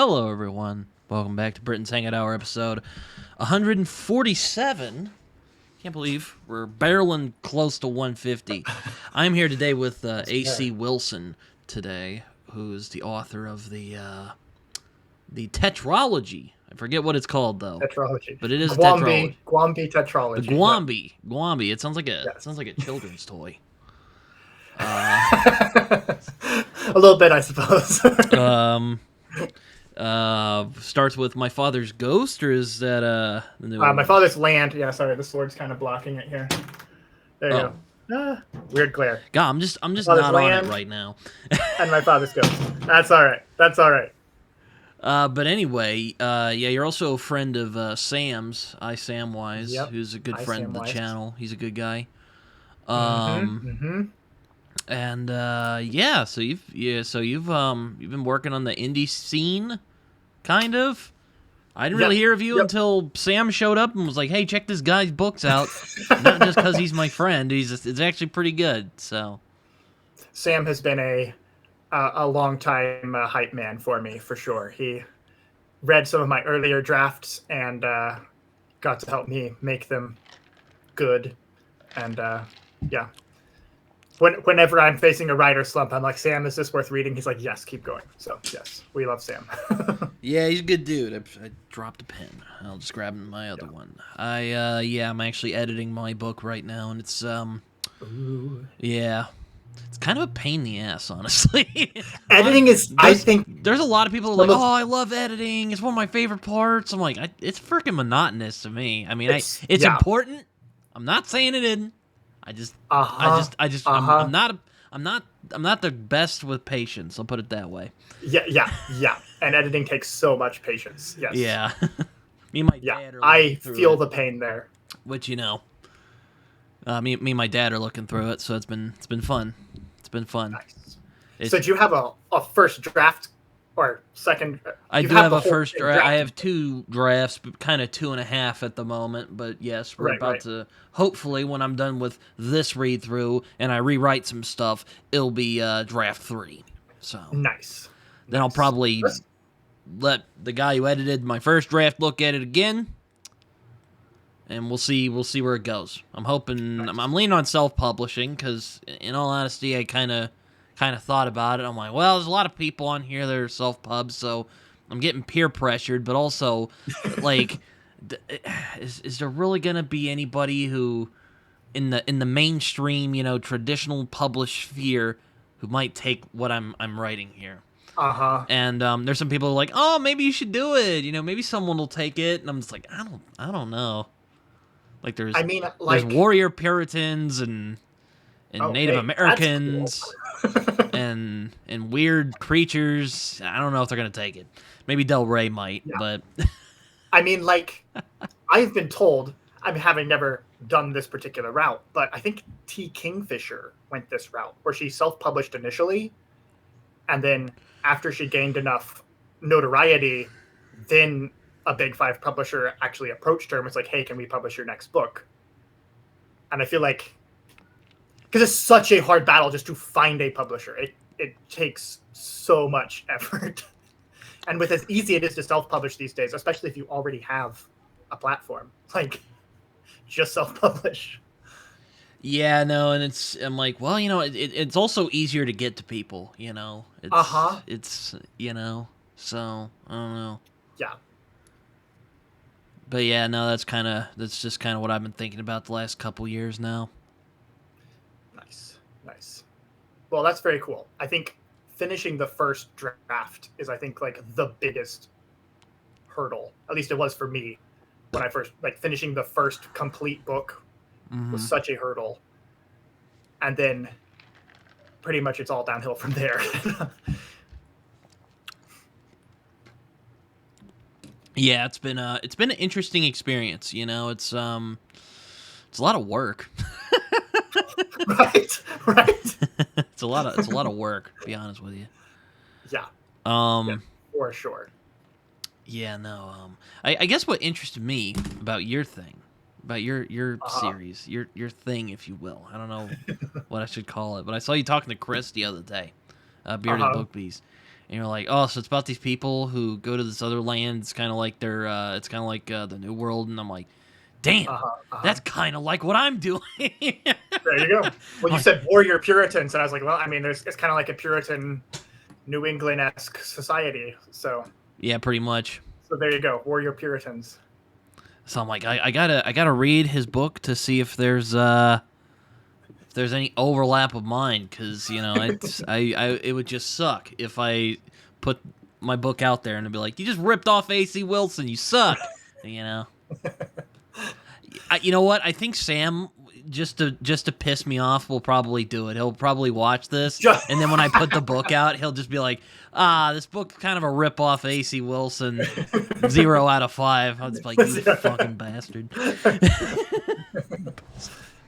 Hello, everyone. Welcome back to Britton's Hangout Hour episode 147. Can't believe we're barreling close to 150. I'm here today with A.C. Wilson today, who's the author of the tetralogy. I forget what it's called though. Tetralogy. But it is Gwambi, tetralogy. Gwambi tetralogy. The Gwambi. Yep. Gwambi. It sounds like a children's toy. A little bit, I suppose. Starts with My Father's Ghost, or is that the new My Father's Land. Yeah, sorry, the sword's kind of blocking it here. There you go. Weird glare. God, I'm just not Land, on it right now. And My Father's Ghost. That's all right. That's all right. But anyway, yeah, you're also a friend of Sam's, Samwise, Yep. who's a good friend of the channel. He's a good guy. And yeah, so you've been working on the indie scene, kind of. I didn't really hear of you until Sam showed up and was like, "Hey, check this guy's books out." Not just because he's my friend; it's actually pretty good. So Sam has been a long time hype man for me, for sure. He read some of my earlier drafts and got to help me make them good. And yeah. Whenever I'm facing a writer slump, I'm like, Sam, is this worth reading? He's like, yes, keep going. So, yes, we love Sam. Yeah, he's a good dude. I dropped a pen. I'll just grab my other one. I'm actually editing my book right now, and it's, yeah. It's kind of a pain in the ass, honestly. Editing is, I think... There's a lot of people who are like, I love editing. It's one of my favorite parts. I'm like, it's freaking monotonous to me. I mean, it's important. I'm not saying it isn't. I'm not the best with patience. I'll put it that way. Yeah. And editing takes so much patience. Yes. Yeah. Me and my dad are I feel the pain there. Which, me and my dad are looking through it, so it's been fun. It's been fun. Nice. So do you have a first draft or second? I do have a first draft. I have two drafts, but kind of 2.5 at the moment. But yes, we're about to. Hopefully, when I'm done with this read through and I rewrite some stuff, it'll be draft 3. So nice. Then I'll probably let the guy who edited my first draft look at it again, and we'll see where it goes. I'm hoping. Nice. I'm leaning on self-publishing because, in all honesty, I kind of thought about it. I'm like, well, there's a lot of people on here that are self-pubs, so I'm getting peer pressured, but also, like, is there really gonna be anybody who, in the mainstream, traditional published sphere, who might take what I'm writing here? And there's some people who are like, oh, maybe you should do it. Maybe someone will take it, and I'm just like, I don't know. Like, there's warrior Puritans and Native Americans and weird creatures. I don't know if they're gonna take it. Maybe Del Rey might, but I mean, like, I've been told, having never done this particular route, but I think T. Kingfisher went this route where she self-published initially, and then after she gained enough notoriety, then a Big 5 publisher actually approached her and was like, "Hey, can we publish your next book?" And I feel like, because it's such a hard battle just to find a publisher. It takes so much effort. And with as easy it is to self-publish these days, especially if you already have a platform, like, just self-publish. Yeah, no, and I'm like, well, it's also easier to get to people, It's, so, I don't know. Yeah. But yeah, no, that's just kind of what I've been thinking about the last couple years now. Nice. Well, that's very cool. I think finishing the first draft is, like, the biggest hurdle. At least it was for me when I first, finishing the first complete book was such a hurdle. And then pretty much it's all downhill from there. Yeah, it's been an interesting experience. It's a lot of work. Right. It's a lot of work, to be honest with you. Yeah. For sure. Yeah, no. I guess what interested me about your thing, about your series, your thing, if you will. I don't know what I should call it, but I saw you talking to Chris the other day, Bearded Book Bees, And you're like, oh, so it's about these people who go to this other land. It's kind of like the New World, and I'm like, damn, that's kind of like what I'm doing. There you go. Well, you said warrior Puritans, and I was like, well, I mean, it's kind of like a Puritan New England-esque society. So yeah, pretty much. So there you go, warrior Puritans. So I'm like, I gotta read his book to see if there's any overlap of mine, because it would just suck if I put my book out there and it'd be like, you just ripped off A.C. Wilson, you suck. You know. You know what? I think Sam, just to piss me off, will probably do it. He'll probably watch this, and then when I put the book out, he'll just be like, this book's kind of a rip-off A.C. Wilson, 0 out of 5. I'll just be like, you fucking bastard.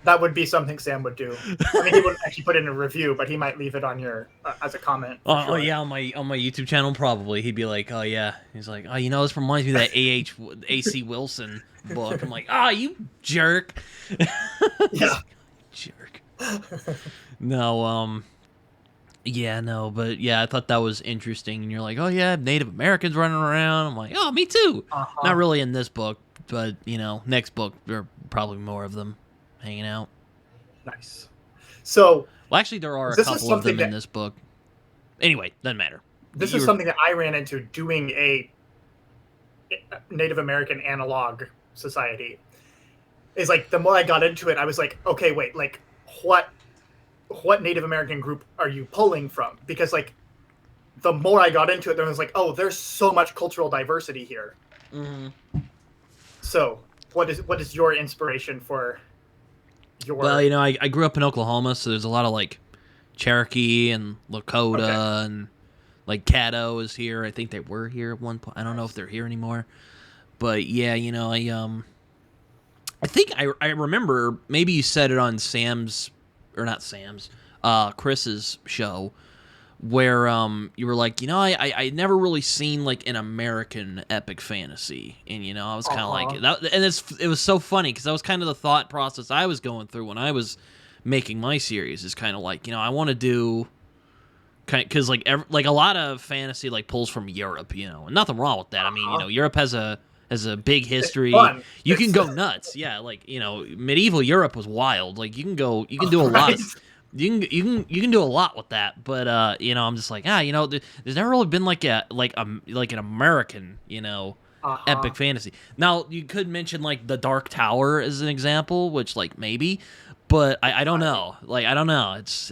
That would be something Sam would do. I mean, he wouldn't actually put it in a review, but he might leave it on your as a comment. Oh yeah, on my YouTube channel, probably. He'd be like, oh yeah. He's like, oh, this reminds me of that A.C. Wilson book. I'm like, you jerk. Yeah. Jerk. No, yeah, no, but yeah, I thought that was interesting. And you're like, oh yeah, Native Americans running around. I'm like, oh, me too. Not really in this book, but next book there are probably more of them hanging out. Nice. So, well, actually, there are a couple of them in this book. Anyway, doesn't matter. This is something that I ran into doing a Native American analog society. Is like, the more I got into it, I was like, okay, wait, like, what Native American group are you pulling from? Because, like, the more I got into it, there was like, oh, there's so much cultural diversity here. Mm-hmm. So, what is your inspiration for your... Well, I grew up in Oklahoma, so there's a lot of, like, Cherokee and Lakota and, like, Caddo is here. I think they were here at one point. I don't know if they're here anymore. But, yeah, I think I remember, maybe you said it on Chris's show, where you were like, I never really seen like an American epic fantasy, and I was kind of like that, and it was so funny because that was kind of the thought process I was going through when I was making my series. Is kind of like I want to do because like a lot of fantasy like pulls from Europe, and nothing wrong with that. I mean, Europe has a big history. You can go nuts. Yeah, like medieval Europe was wild. Like you can do a lot. You can do a lot with that. But I'm just like there's never really been like an American epic fantasy. Now you could mention like the Dark Tower as an example, which like maybe, but I don't know. Like I don't know. It's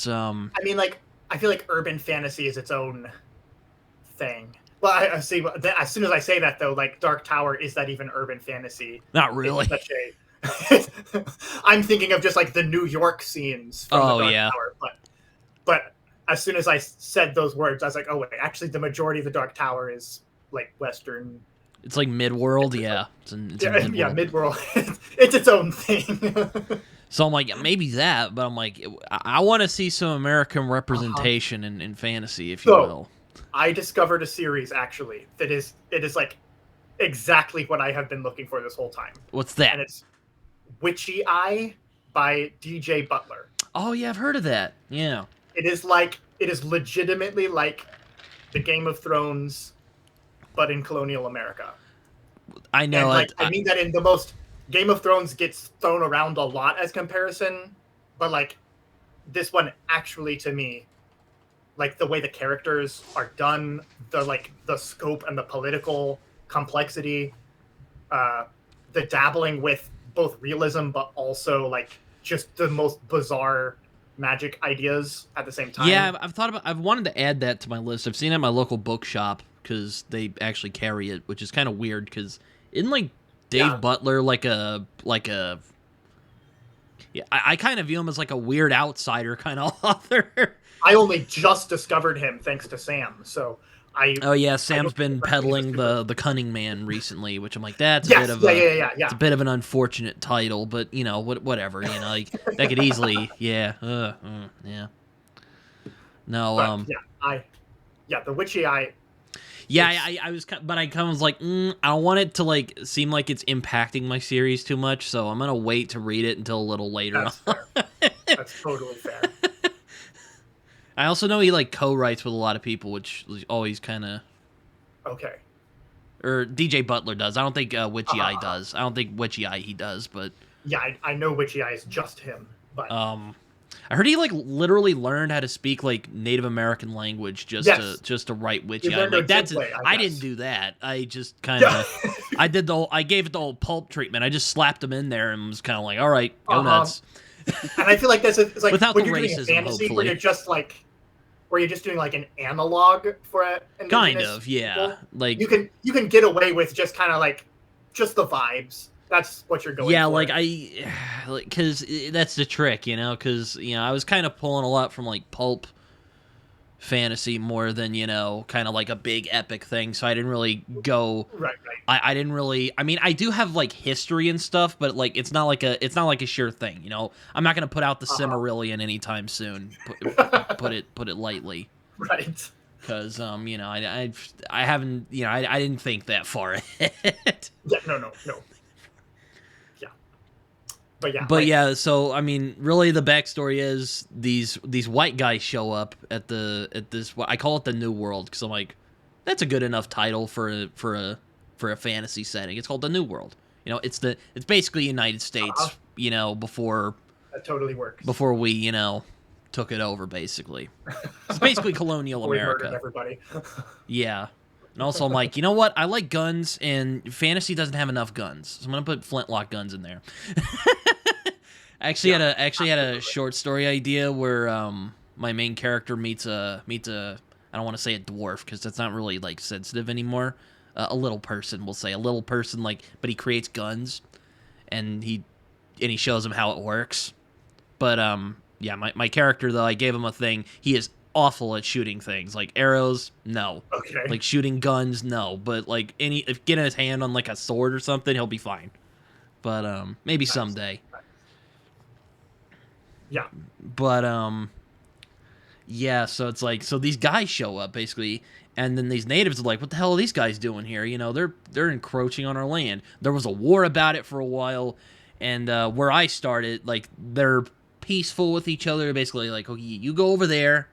I mean, like I feel like urban fantasy is its own thing. Well, I see. As soon as I say that, though, like Dark Tower, is that even urban fantasy? Not really. I'm thinking of just like the New York scenes from the Dark Tower. But as soon as I said those words, I was like, oh wait, actually, the majority of the Dark Tower is like Western. It's like mid-world, yeah. It's mid-world. Yeah, mid-world. It's its own thing. So I'm like, maybe that, but I'm like, I want to see some American representation in fantasy, if you will. I discovered a series actually it is like exactly what I have been looking for this whole time. What's that? And it's Witchy Eye by DJ Butler. Oh yeah, I've heard of that. Yeah. It is legitimately like the Game of Thrones, but in colonial America. I know. And I mean that in the most Game of Thrones gets thrown around a lot as comparison, but like this one actually to me, like the way the characters are done, the scope and the political complexity, the dabbling with both realism but also like just the most bizarre magic ideas at the same time. Yeah, I've wanted to add that to my list. I've seen it at my local bookshop because they actually carry it, which is kind of weird because isn't like Dave Butler like a I kind of view him as like a weird outsider kind of author. I only just discovered him thanks to Sam, so Sam's been peddling the Cunning Man recently, which I'm like, that's a it's a bit of an unfortunate title, but whatever, like that could easily, No, the Witchy Eye. Yeah, I was, but I kind of was like, I don't want it to like seem like it's impacting my series too much, so I'm gonna wait to read it until a little later. That's totally fair. I also know he like co-writes with a lot of people, which is always kind of. Okay. Or DJ Butler does. I don't think Witchy Eye does. I don't think Witchy Eye he does, but yeah, I know Witchy Eye is just him, but I heard he like literally learned how to speak like Native American language just to write Witchy Eye. Like that's I didn't do that. I just kind of I gave it the old pulp treatment. I just slapped him in there and was kind of like, all right, go nuts. And I feel like it's like without when the you're racism, doing a fantasy hopefully. where you're just doing like an analog for it. Kind of, yeah. People. Like you can get away with just kind of like just the vibes. That's what you're going for. Yeah, like because that's the trick, because I was kind of pulling a lot from like pulp fantasy more than kind of like a big epic thing, so I didn't really go right. I didn't really. I mean, I do have like history and stuff, but like it's not like a sure thing, I'm not gonna put out the Silmarillion anytime soon. Put it lightly, right? Because I haven't I didn't think that far ahead. Yeah, no. But yeah, so I mean, really, the backstory is these white guys show up at this. I call it the New World because I'm like, that's a good enough title for a fantasy setting. It's called the New World. It's basically United States. Before that totally works. Before we took it over, basically. It's basically colonial America. Murdered everybody. Yeah. And also, I'm like, you know what? I like guns, and fantasy doesn't have enough guns, so I'm gonna put flintlock guns in there. I actually had a short story idea where my main character meets a I don't want to say a dwarf because that's not really like sensitive anymore. A little person, we'll say a little person, like, but he creates guns, and he shows him how it works. But yeah, my character though, I gave him a thing. He is awful at shooting things like arrows, no. Okay. Like shooting guns, no. But like if getting his hand on like a sword or something, he'll be fine. But maybe someday. Yeah. But yeah, so it's like, so these guys show up basically, and then these natives are like, what the hell are these guys doing here? They're encroaching on our land. There was a war about it for a while, and where I started, like, they're peaceful with each other. Basically, like, okay, you go over there,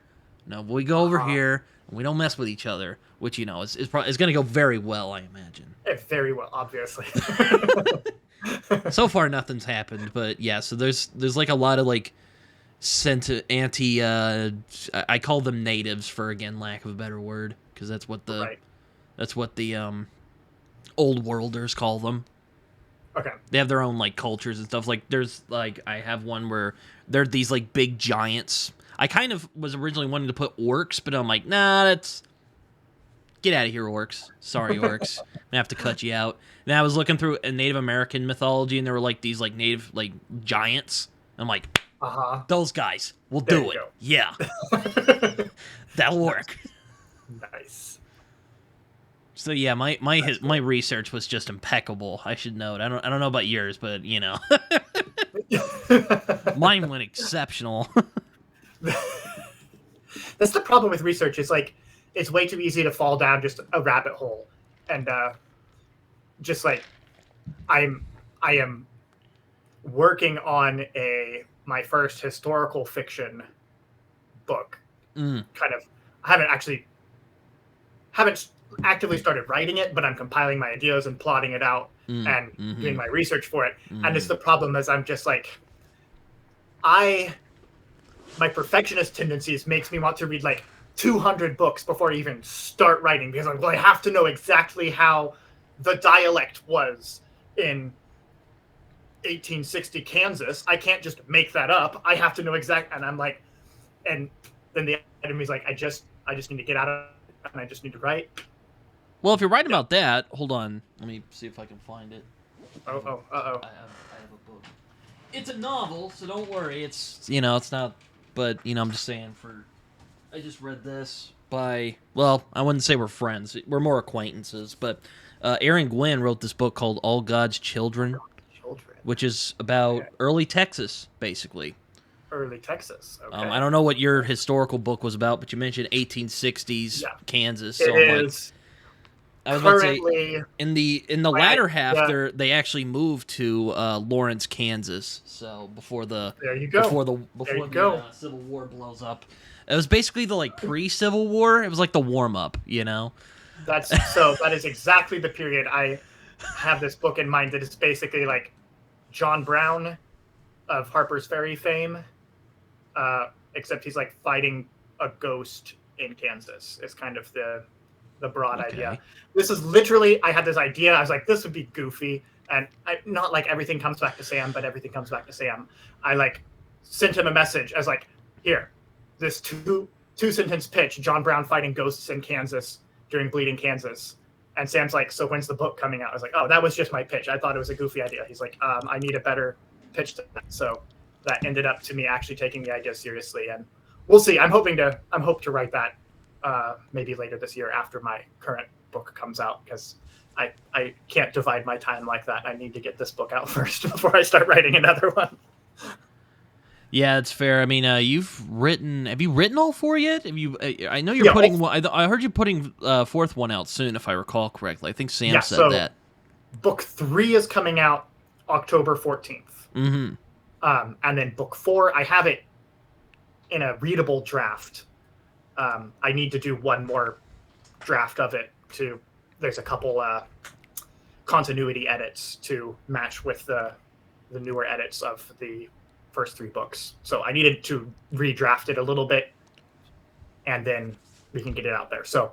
no, we go over here, and we don't mess with each other. Which is going to go very well, I imagine. Very well, obviously. So far, nothing's happened, but yeah. So there's like a lot of like anti. I call them natives for, again, lack of a better word, because that's what the old worlders call them. Okay. They have their own like cultures and stuff. Like there's like, I have one where they're these like big giants. I kind of was originally wanting to put orcs, but I'm like, nah, that's. Get out of here, orcs. Sorry, orcs. I'm gonna have to cut you out. And I was looking through a Native American mythology, and there were like these like native like giants. I'm like, those guys will do it. Go. Yeah, that'll work. Nice. So yeah, my research was just impeccable. I should note. I don't know about yours, but mine went exceptional. That's the problem with research. It's like, it's way too easy to fall down just a rabbit hole, and just like I am working on my first historical fiction book. Kind of, I haven't actively started writing it, but I'm compiling my ideas and plotting it out and doing my research for it. And it's the problem is I'm just like, my perfectionist tendencies makes me want to read like 200 books before I even start writing, because I have to know exactly how the dialect was in 1860 Kansas. I can't just make that up. I have to know exact. And I'm like, and then the enemy's like, I just need to get out of it, and I just need to write. Well, if you're right about that, hold on. Let me see if I can find it. I have a book. It's a novel, so don't worry. It's it's not. But I'm just saying I just read this by, well, I wouldn't say we're friends. We're more acquaintances. But Aaron Gwynn wrote this book called All God's Children, which is about early Texas, basically. Early Texas. Okay. I don't know what your historical book was about, but you mentioned 1860s Kansas. So it is. I was about to say currently in the my latter half, idea, they actually moved to Lawrence, Kansas. So before the there you go. There before you the go. Civil War blows up, it was basically the like pre-Civil War. It was like the warm up, you know. That is exactly the period I have this book in mind that is basically like John Brown of Harper's Ferry fame, except he's like fighting a ghost in Kansas. Is kind of the broad idea. Okay. This is literally I had this idea. I was like, this would be goofy, and not like everything comes back to Sam, but everything comes back to Sam. I like sent him a message as like, here, this two sentence pitch: John Brown fighting ghosts in Kansas during Bleeding Kansas. And Sam's like, so when's the book coming out? I was like, oh, that was just my pitch. I thought it was a goofy idea. He's like, I need a better pitch to that. So that ended up to me actually taking the idea seriously. And we'll see. I'm hope to write that maybe later this year after my current book comes out, because I can't divide my time like that. I need to get this book out first before I start writing another one. Yeah, it's fair. I mean, have you written all four yet? Have you? I know you're Yeah, putting one. I heard you putting fourth one out soon, if I recall correctly. I think Sam said so that. Book 3 is coming out October 14th. Mm-hmm. And then book 4, I have it in a readable draft. I need to do one more draft of it there's a couple continuity edits to match with the newer edits of the first 3 books. So I needed to redraft it a little bit, and then we can get it out there. So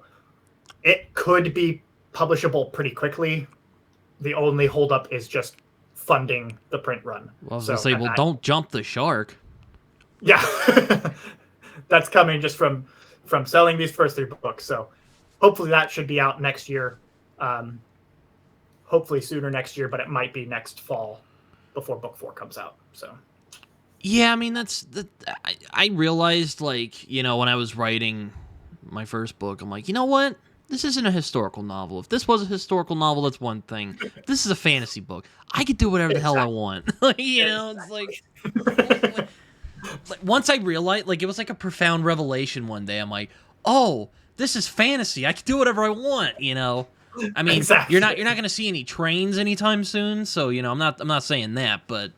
it could be publishable pretty quickly. The only holdup is just funding the print run. Well, I was gonna say, don't jump the shark. Yeah, that's coming just from selling these first 3 books. So hopefully that should be out next year. Hopefully sooner next year, but it might be next fall before book 4 comes out. So yeah, I mean I realized, like, you know, when I was writing my first book, I'm like, you know what? This isn't a historical novel. If this was a historical novel, that's one thing. If this is a fantasy book, I could do whatever the hell I want. Like, you know, it's like once I realized, like, it was like a profound revelation one day. I'm like, oh, this is fantasy. I can do whatever I want, you know. I mean, exactly. you're not going to see any trains anytime soon, so, you know, I'm not saying that, but,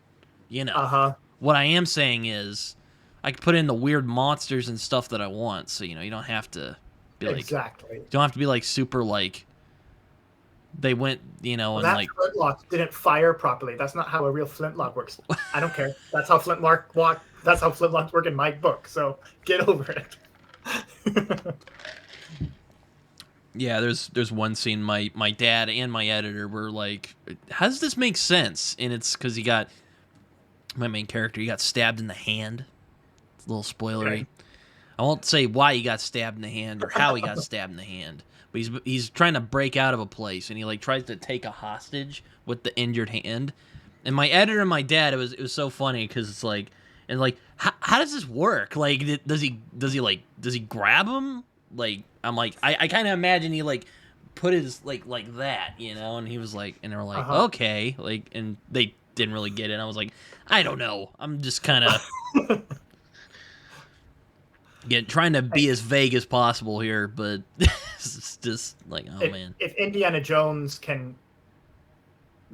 you know, what I am saying is I can put in the weird monsters and stuff that I want, so, you know, you don't have to be like, exactly. You don't have to be like super like they went, you know, well, and that like flintlock didn't fire properly. That's not how a real flintlock works. I don't care. That's how flintlocks work in my book. So get over it. yeah, there's one scene my dad and my editor were like, how does this make sense? And it's because my main character, he got stabbed in the hand. It's a little spoilery. Okay. I won't say why he got stabbed in the hand or how he got stabbed in the hand, but he's trying to break out of a place, and he like tries to take a hostage with the injured hand. And my editor and my dad, it was so funny because it's like, and like, how does this work? Like, does he grab him? Like, I'm like, I kind of imagine he like put his like that, you know? And he was like, and they were like, okay, like, and they didn't really get it. And I was like, I don't know. I'm just kind of. Again, trying to be as vague as possible here, but it's just like, man. If Indiana Jones can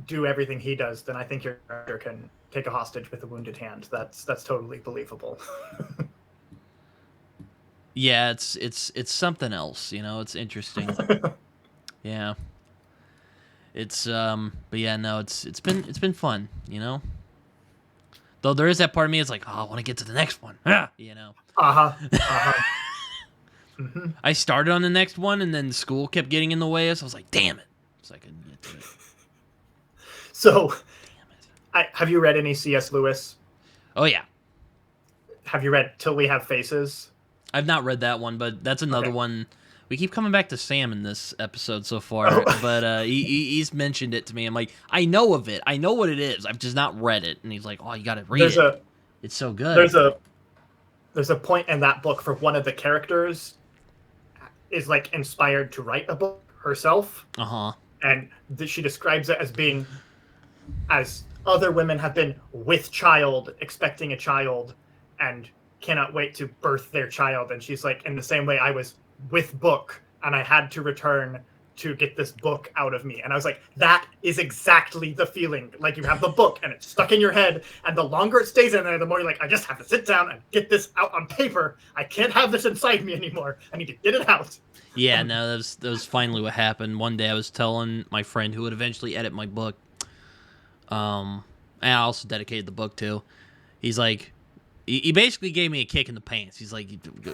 do everything he does, then I think your character can take a hostage with a wounded hand. That's totally believable. Yeah, it's something else, you know. It's interesting. Yeah. It's but yeah, no, it's been fun, you know. Though there is that part of me that's like, oh, I want to get to the next one, you know. Mm-hmm. I started on the next one, and then school kept getting in the way, so I was like, damn it. So I couldn't get to it. So, have you read any C.S. Lewis? Oh, yeah. Have you read Till We Have Faces? I've not read that one, but that's another one. We keep coming back to Sam in this episode so far, but he's mentioned it to me. I'm like, I know of it. I know what it is. I've just not read it. And he's like, oh, you got to read it. It's so good. There's a point in that book for one of the characters is like inspired to write a book herself. And she describes it as being, as other women have been with child, expecting a child, and cannot wait to birth their child. And she's like, in the same way I was with book and I had to return to get this book out of me. And I was like, that is exactly the feeling. Like, you have the book and it's stuck in your head, and the longer it stays in there, the more you're like, I just have to sit down and get this out on paper. I can't have this inside me anymore. I need to get it out. Yeah, no, that was finally what happened. One day I was telling my friend who would eventually edit my book, and I also dedicated the book to, he's like, he basically gave me a kick in the pants. He's like,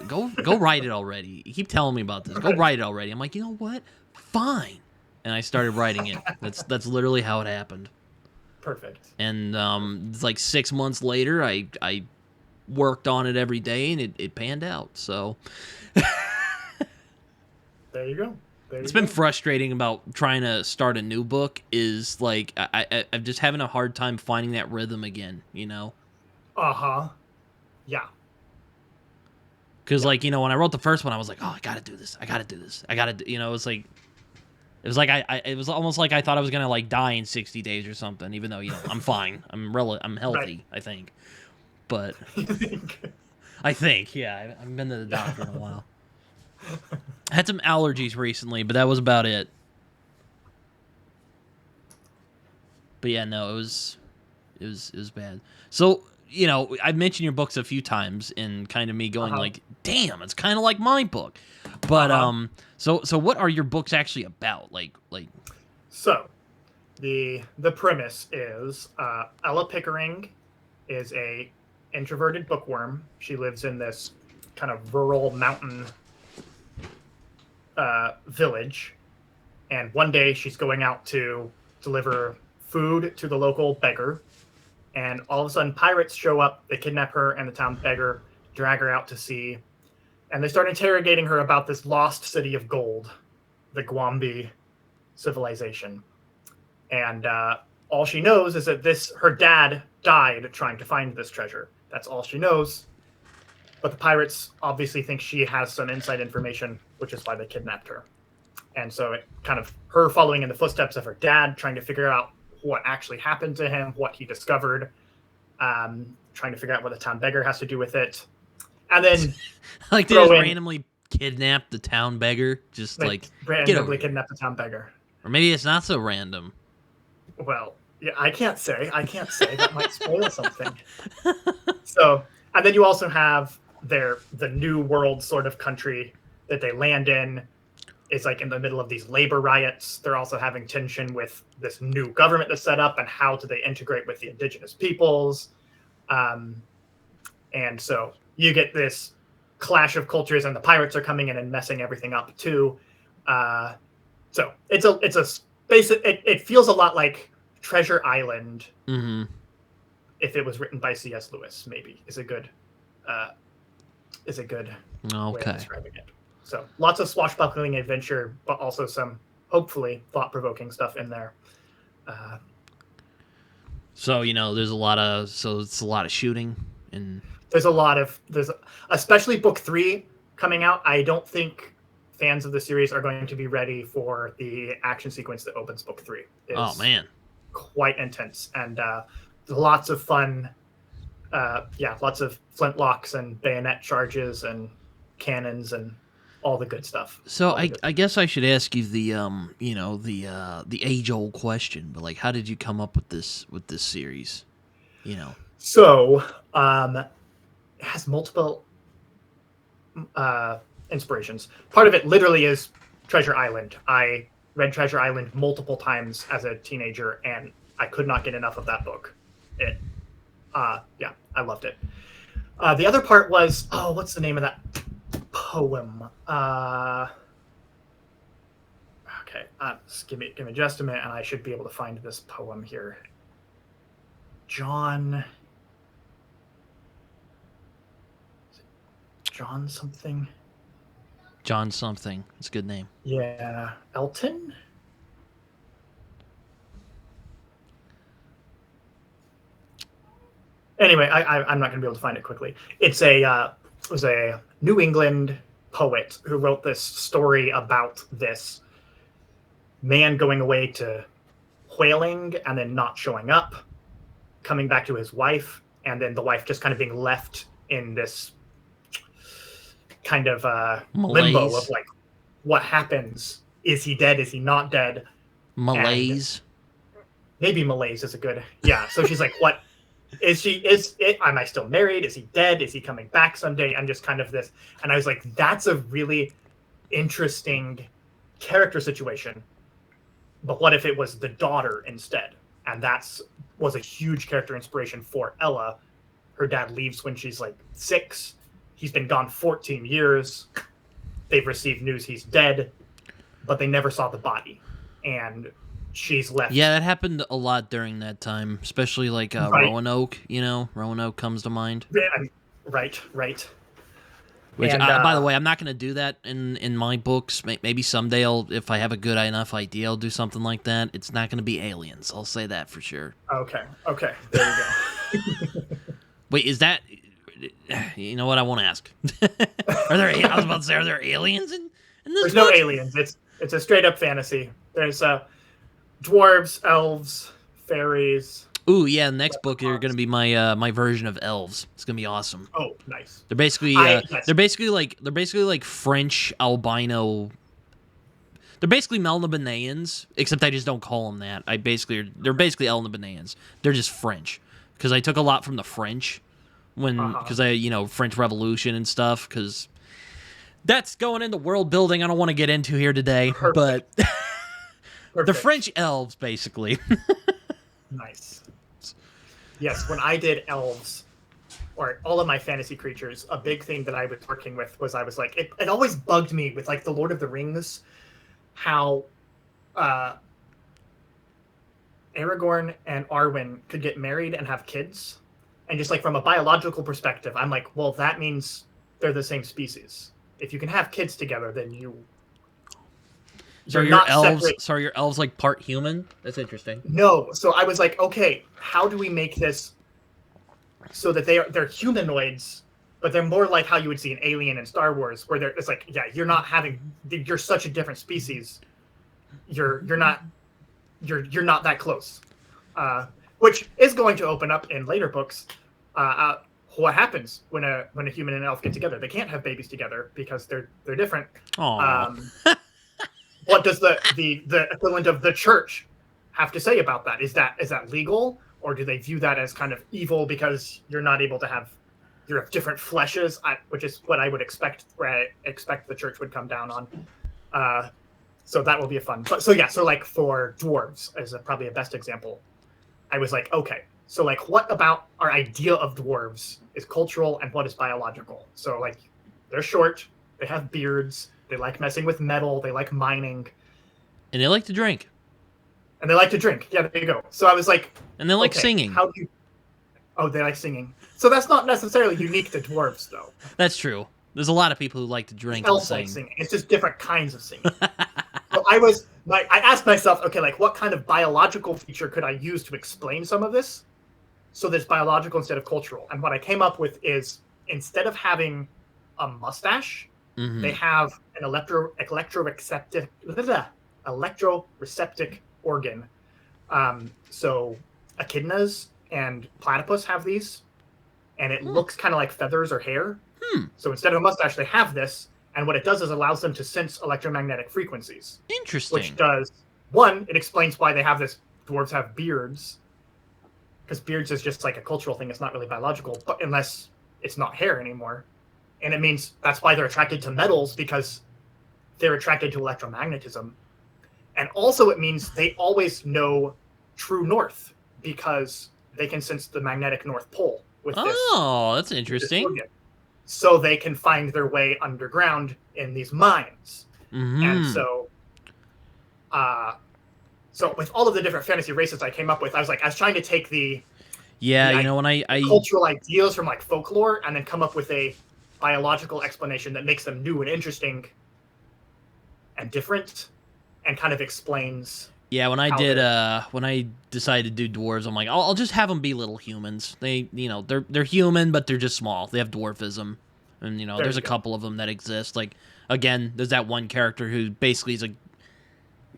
go write it already. You keep telling me about this. Go write it already. I'm like, you know what? Fine. And I started writing it. That's literally how it happened. Perfect. And it's like 6 months later, I worked on it every day, and it panned out. So there you go. It's been frustrating about trying to start a new book. Is like I'm just having a hard time finding that rhythm again. You know. Yeah. Because like, you know, when I wrote the first one, I was like, oh, I gotta do this. You know, it was like it was almost like I thought I was gonna like die in 60 days or something. Even though, you know, I'm fine. I'm healthy. Right. I think. But I think, yeah, I haven't been to the doctor in a while. I had some allergies recently, but that was about it. But yeah, no, it was bad. So, you know, I've mentioned your books a few times, and kind of me going like, damn, it's kind of like my book. But so what are your books actually about? Like So the premise is Ella Pickering is a introverted bookworm. She lives in this kind of rural mountain village, and one day she's going out to deliver food to the local beggar, and all of a sudden pirates show up. They kidnap her and the town beggar, drag her out to sea, and they start interrogating her about this lost city of gold, the Gwambi civilization. And all she knows is that her dad died trying to find this treasure. That's all she knows. But the pirates obviously think she has some inside information, which is why they kidnapped her. And so it kind of her following in the footsteps of her dad, trying to figure out what actually happened to him, what he discovered, trying to figure out what the town beggar has to do with it. And then like they just randomly kidnap the town beggar, just like randomly kidnap the town beggar. Or maybe it's not so random. Well, yeah, I can't say. That might spoil something. So, and then you also have the new world sort of country that they land in. It's like in the middle of these labor riots. They're also having tension with this new government that's set up, and how do they integrate with the indigenous peoples. And so you get this clash of cultures, and the pirates are coming in and messing everything up too. So it's a basic. It feels a lot like Treasure Island. Mm-hmm. If it was written by C.S. Lewis, maybe is a good way of describing it. So lots of swashbuckling adventure, but also some hopefully thought-provoking stuff in there. So you know, it's a lot of shooting, and there's especially book 3 coming out. I don't think fans of the series are going to be ready for the action sequence that opens book 3. Oh man, quite intense, and lots of fun. Lots of flintlocks and bayonet charges and cannons and all the good stuff. So I guess I should ask you the the age-old question, but like, how did you come up with this series? You know. So it has multiple inspirations. Part of it literally is Treasure Island. I read Treasure Island multiple times as a teenager, and I could not get enough of that book. I loved it. The other part was, what's the name of that poem? Okay, give me just a minute, and I should be able to find this poem here. John something. John something. It's a good name. Yeah, Elton. Anyway, I'm not going to be able to find it quickly. It was a New England poet who wrote this story about this man going away to whaling and then not showing up, coming back to his wife, and then the wife just kind of being left in this kind of limbo of like, what happens is he dead? Is he not dead? Malaise. And maybe malaise is a good. Yeah. So she's like, what is she? Am I still married? Is he dead? Is he coming back someday? I'm just kind of this. And I was like, that's a really interesting character situation. But what if it was the daughter instead? And was a huge character inspiration for Ella. Her dad leaves when she's like 6. He's been gone 14 years. They've received news he's dead, but they never saw the body. And she's left. Yeah, that happened a lot during that time, especially like Right. Roanoke, Roanoke comes to mind. Right. Which, And, by the way, I'm not going to do that in my books. Maybe someday if I have a good enough idea, I'll do something like that. It's not going to be aliens. I'll say that for sure. Okay. There you go. Wait, is that... You know what? I won't ask. I was about to say, are there aliens in this There's book? no aliens. It's a straight up fantasy. There's dwarves, elves, fairies. Ooh, yeah. The next book are going to be my version of elves. It's going to be awesome. Oh, nice. They're basically Yes. they're basically like French albino. They're basically Melniboneans, except I just don't call them that. They're basically Elniboneans. They're just French because I took a lot from the French because French Revolution and stuff. Because that's going into world building I don't want to get into here today. Perfect. But the Perfect. French elves, basically. Nice. Yes, when I did elves, or all of my fantasy creatures, a big thing that I was working with was I was like, it always bugged me with like the Lord of the Rings, how Aragorn and Arwen could get married and have kids. And just like from a biological perspective, I'm like, well, that means they're the same species. If you can have kids together, then So you're your not elves? separate. So are your elves like part human? That's interesting. No, so I was like, okay, how do we make this so that they're humanoids, but they're more like how you would see an Alien in Star Wars, where it's like, yeah, you're such a different species, you're not that close, which is going to open up in later books. What happens when a human and an elf get together? They can't have babies together because they're different. Aww. What does the equivalent of the church have to say about that? Is that legal, or do they view that as kind of evil because you're not able to have different fleshes? Which is what I would expect. Where I expect the church would come down on. So that will be a fun. So like for dwarves as probably a best example, I was like, okay, so like what about our idea of dwarves is cultural and what is biological? So like they're short, they have beards. They like messing with metal. They like mining. And they like to drink. And they like to drink. Yeah, there you go. So I was like... And they like singing. Oh, they like singing. So that's not necessarily unique to dwarves, though. That's true. There's a lot of people who like to drink and Elves sing. like singing. It's just different kinds of singing. So I asked myself, okay, like what kind of biological feature could I use to explain some of this? So there's biological instead of cultural. And what I came up with is instead of having a mustache... Mm-hmm. They have an electroreceptive organ. So echidnas and platypus have these, and it looks kind of like feathers or hair. So instead of a mustache, they have this, and what it does is allows them to sense electromagnetic frequencies. Interesting. Which does, one, it explains why they have this. Dwarves have beards, because beards is just like a cultural thing. It's not really biological, but unless it's not hair anymore. And it means that's why they're attracted to metals, because they're attracted to electromagnetism. And also it means they always know true north because they can sense the magnetic North Pole with this. Oh, that's interesting. So they can find their way underground in these mines. Mm-hmm. And so with all of the different fantasy races I came up with, I was trying to take the when I cultural ideas from like folklore and then come up with a biological explanation that makes them new and interesting and different and kind of explains. Yeah, when I decided to do dwarves, I'm like, I'll just have them be little humans. They're human, but they're just small. They have dwarfism, and there's a couple of them that exist. Like again, there's that one character who basically is a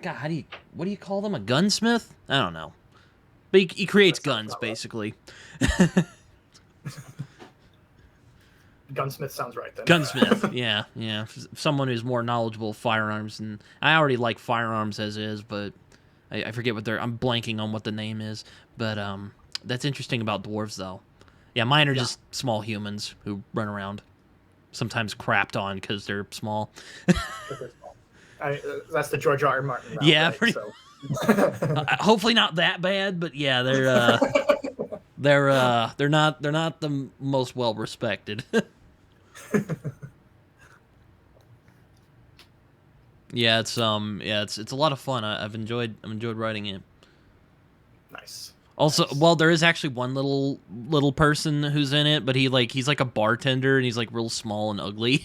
God. What do you call them? A gunsmith? I don't know, but he creates guns basically. Gunsmith sounds right then. Gunsmith, yeah. Someone who's more knowledgeable of firearms, and I already like firearms as is, but I forget what I'm blanking on what the name is. But that's interesting about dwarves, though. Yeah, mine are just small humans who run around, sometimes crapped on because they're small. That's the George R. R. Martin route, yeah, right? pretty. So. Hopefully not that bad, but yeah, they're not the most well respected. Yeah, it's a lot of fun. I've enjoyed writing it. Nice. Also, well, there is actually one little person who's in it, but he's like a bartender and he's like real small and ugly.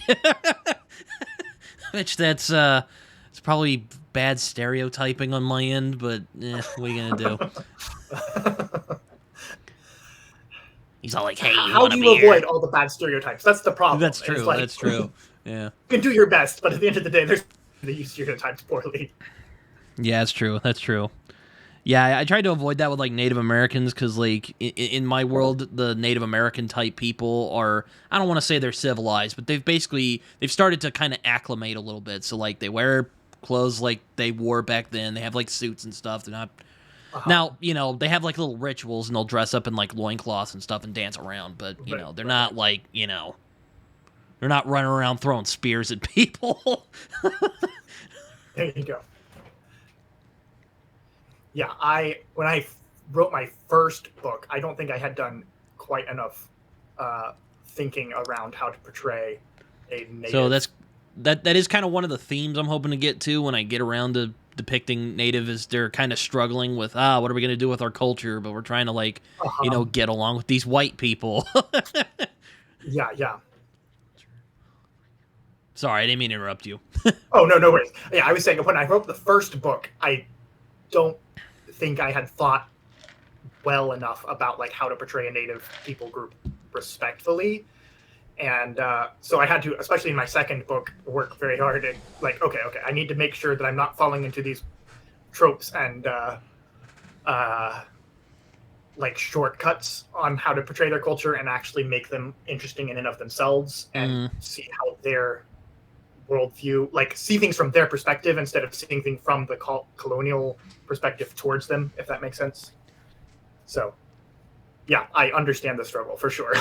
Which it's probably bad stereotyping on my end, but what are you gonna do? He's all like, "Hey, how do you avoid all the bad stereotypes?" That's the problem. That's true. That's true. Yeah, you can do your best, but at the end of the day, they use stereotypes poorly. Yeah, that's true. That's true. Yeah, I tried to avoid that with like Native Americans because like in my world, the Native American type people are, I don't want to say they're civilized, but they've started to kind of acclimate a little bit. So like they wear clothes like they wore back then. They have like suits and stuff. They're not now, they have like little rituals and they'll dress up in like loincloths and stuff and dance around, but they're not like, they're not running around throwing spears at people. There you go. Yeah, when I wrote my first book, I don't think I had done quite enough thinking around how to portray a native. So that is kind of one of the themes I'm hoping to get to when I get around to depicting native, is they're kind of struggling with what are we going to do with our culture, but we're trying to like get along with these white people. Yeah. Sorry, I didn't mean to interrupt you. Oh, no worries. Yeah, I was saying when I wrote the first book, I don't think I had thought well enough about like how to portray a native people group respectfully. And so I had to, especially in my second book, work very hard and like, okay, I need to make sure that I'm not falling into these tropes and like shortcuts on how to portray their culture and actually make them interesting in and of themselves and see how their worldview, like see things from their perspective instead of seeing things from the colonial perspective towards them, if that makes sense. So yeah, I understand the struggle for sure.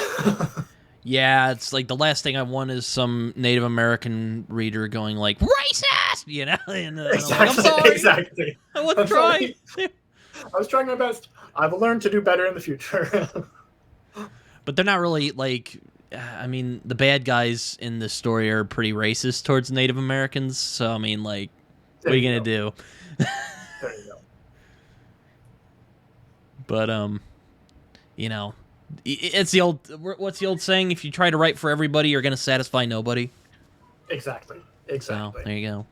Yeah, it's like the last thing I want is some Native American reader going like racist, and exactly, I'm sorry. Exactly. I wasn't trying. I was trying my best. I will learn to do better in the future. But they're not really like, I mean, the bad guys in this story are pretty racist towards Native Americans. So I mean, like, what are you gonna do? There you go. But it's the old, what's the old saying? If you try to write for everybody, you're going to satisfy nobody. Exactly. So, there you go.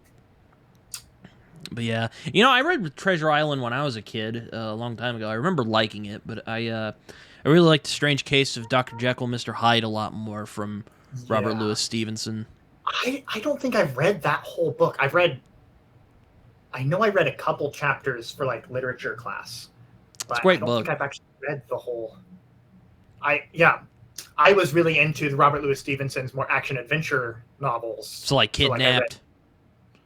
But yeah, I read Treasure Island when I was a kid, a long time ago. I remember liking it, but I really liked The Strange Case of Dr. Jekyll and Mr. Hyde a lot more from Robert Louis Stevenson. I don't think I've read that whole book. I know I read a couple chapters for like literature class. But It's a great I don't book. think I've actually read the whole. I was really into the Robert Louis Stevenson's more action adventure novels. So like Kidnapped.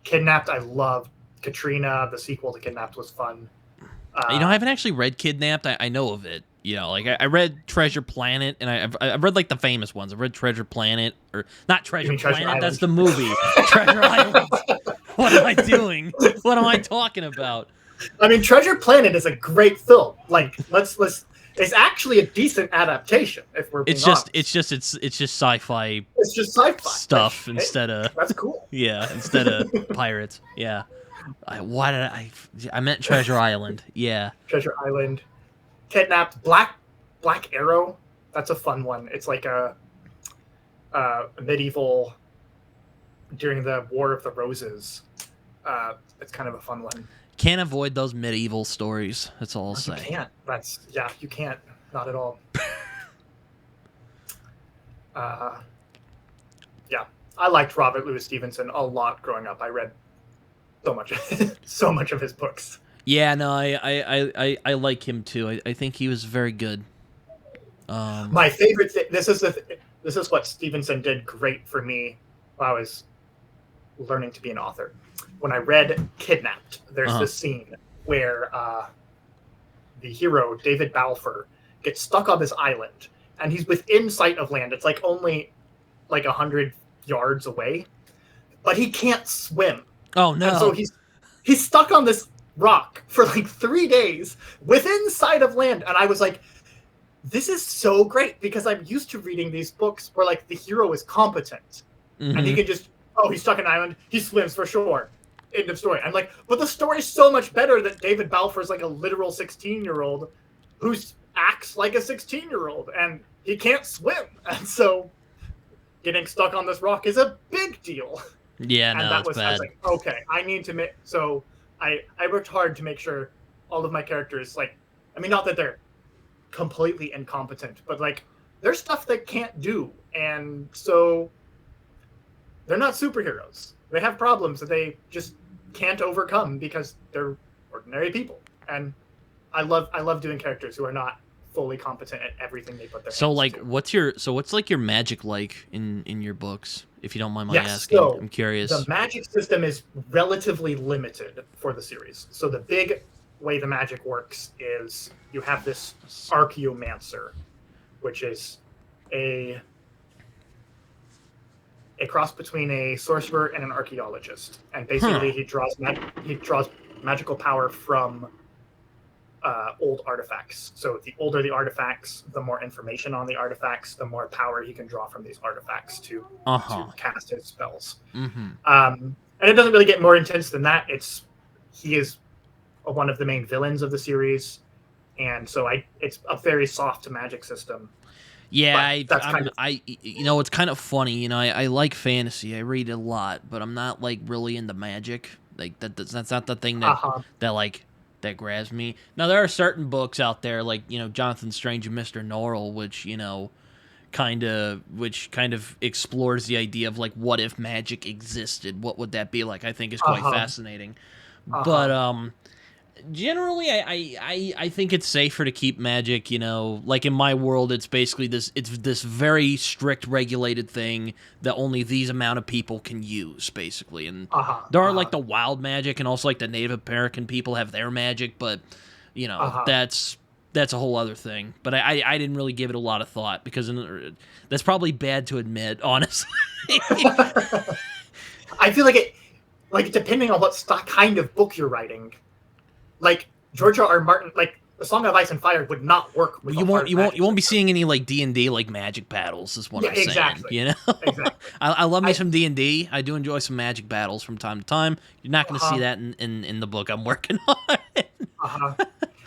Kidnapped, I loved. Katrina, the sequel to Kidnapped, was fun. I haven't actually read Kidnapped. I know of it. I read Treasure Planet, and I've read like the famous ones. I've read Treasure Planet, or not Treasure Planet. Treasure That's the movie. Treasure Island. What am I doing? What am I talking about? I mean, Treasure Planet is a great film. Like, let's. It's actually a decent adaptation. If we're being honest. It's just sci-fi. It's just sci-fi stuff instead of. That's cool. Yeah, instead of pirates. Yeah. I meant Treasure Island. Yeah. Treasure Island, Kidnapped, Black Arrow. That's a fun one. It's like a medieval during the War of the Roses. It's kind of a fun one. Can't avoid those medieval stories. That's all I'll say. You can't. You can't. Not at all. Yeah, I liked Robert Louis Stevenson a lot growing up. I read so much of his books. Yeah, no, I like him too. I think he was very good. My favorite thing. This is this is what Stevenson did great for me while I was learning to be an author. When I read Kidnapped, there's this scene where the hero, David Balfour, gets stuck on this island, and he's within sight of land. It's like only like 100 yards away, but he can't swim. Oh no! And so he's stuck on this rock for like 3 days within sight of land, and I was like, this is so great, because I'm used to reading these books where like the hero is competent and he can just, he's stuck on an island, he swims for sure, end of story. I'm like, but the story's so much better that David Balfour's like a literal 16-year-old who acts like a 16-year-old and he can't swim, and so getting stuck on this rock is a big deal. Yeah, no, that it's bad. I was like, okay, I need to make, so I worked hard to make sure all of my characters, like, I mean, not that they're completely incompetent, but like there's stuff they can't do, and so they're not superheroes. They have problems that they just can't overcome because they're ordinary people. And I love doing characters who are not fully competent at everything they put their hands to. What's like your magic like in your books, if you don't mind my asking? So I'm curious. The magic system is relatively limited for the series. So the big way the magic works is you have this archaeomancer, which is a cross between a sorcerer and an archaeologist, and basically he draws magical power from old artifacts. So the older the artifacts, the more information on the artifacts, the more power he can draw from these artifacts to cast his spells. And it doesn't really get more intense than that. He is one of the main villains of the series, and so it's a very soft magic system. Yeah, it's kind of funny. I like fantasy. I read a lot, but I'm not like really into magic. Like that's not the thing that grabs me. Now there are certain books out there like Jonathan Strange and Mr. Norrell, which kind of explores the idea of like, what if magic existed? What would that be like? I think is quite fascinating. But generally, I think it's safer to keep magic, like in my world, it's basically this very strict regulated thing that only these amount of people can use, basically. And there are like the wild magic, and also like the Native American people have their magic, but that's a whole other thing. But I didn't really give it a lot of thought, because that's probably bad to admit, honestly. I feel like depending on what kind of book you're writing, like George R. Martin, like The Song of Ice and Fire would not work with you won't be seeing any like D&D like magic battles, is what I'm saying. Exactly. Exactly. I love me some D&D. I do enjoy some magic battles from time to time. You're not going to see that in the book I'm working on.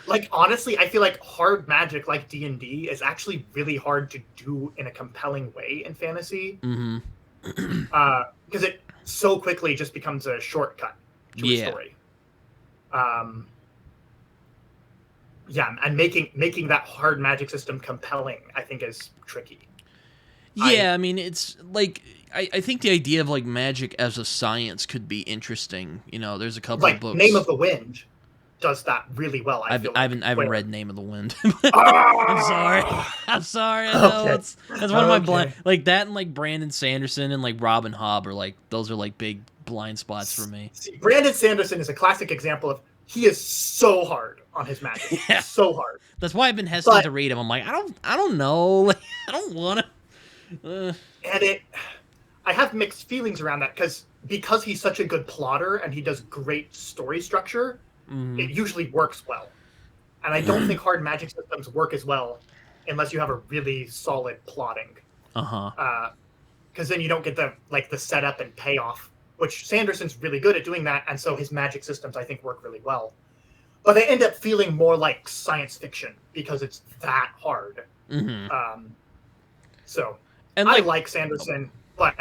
Like, honestly, I feel like hard magic like D&D is actually really hard to do in a compelling way in fantasy. Because it so quickly just becomes a shortcut to a story. And making that hard magic system compelling, I think, is tricky. Yeah, I mean, it's like I think the idea of like magic as a science could be interesting. There's a couple of books. Name of the Wind does that really well. I haven't read Name of the Wind. I'm sorry. I know that's one of my like that, and like Brandon Sanderson and like Robin Hobb are like, those are like big blind spots for me. See, Brandon Sanderson is a classic example of, he is so hard on his magic. Yeah. So hard. That's why I've been hesitant to read him. I'm like, I don't know. Like, I don't want to. I have mixed feelings around that, because he's such a good plotter and he does great story structure. It usually works well. And I don't think hard magic systems work as well unless you have a really solid plotting. Because then you don't get the setup and payoff, which Sanderson's really good at doing that, and so his magic systems, I think, work really well. But they end up feeling more like science fiction because it's that hard. I like Sanderson, but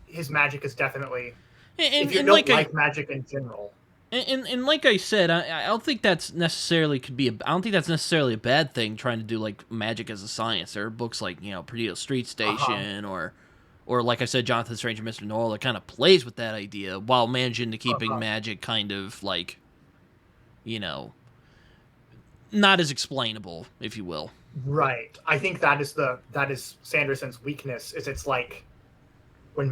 his magic is definitely... if you don't like magic in general... And like I said, I don't think that's necessarily a bad thing, trying to do like magic as a science. There are books like Perdido Street Station or like I said, Jonathan Strange and Mr. Norrell, that kind of plays with that idea while managing to keeping magic kind of like not as explainable, if you will. Right. I think that is Sanderson's weakness. Is it's like when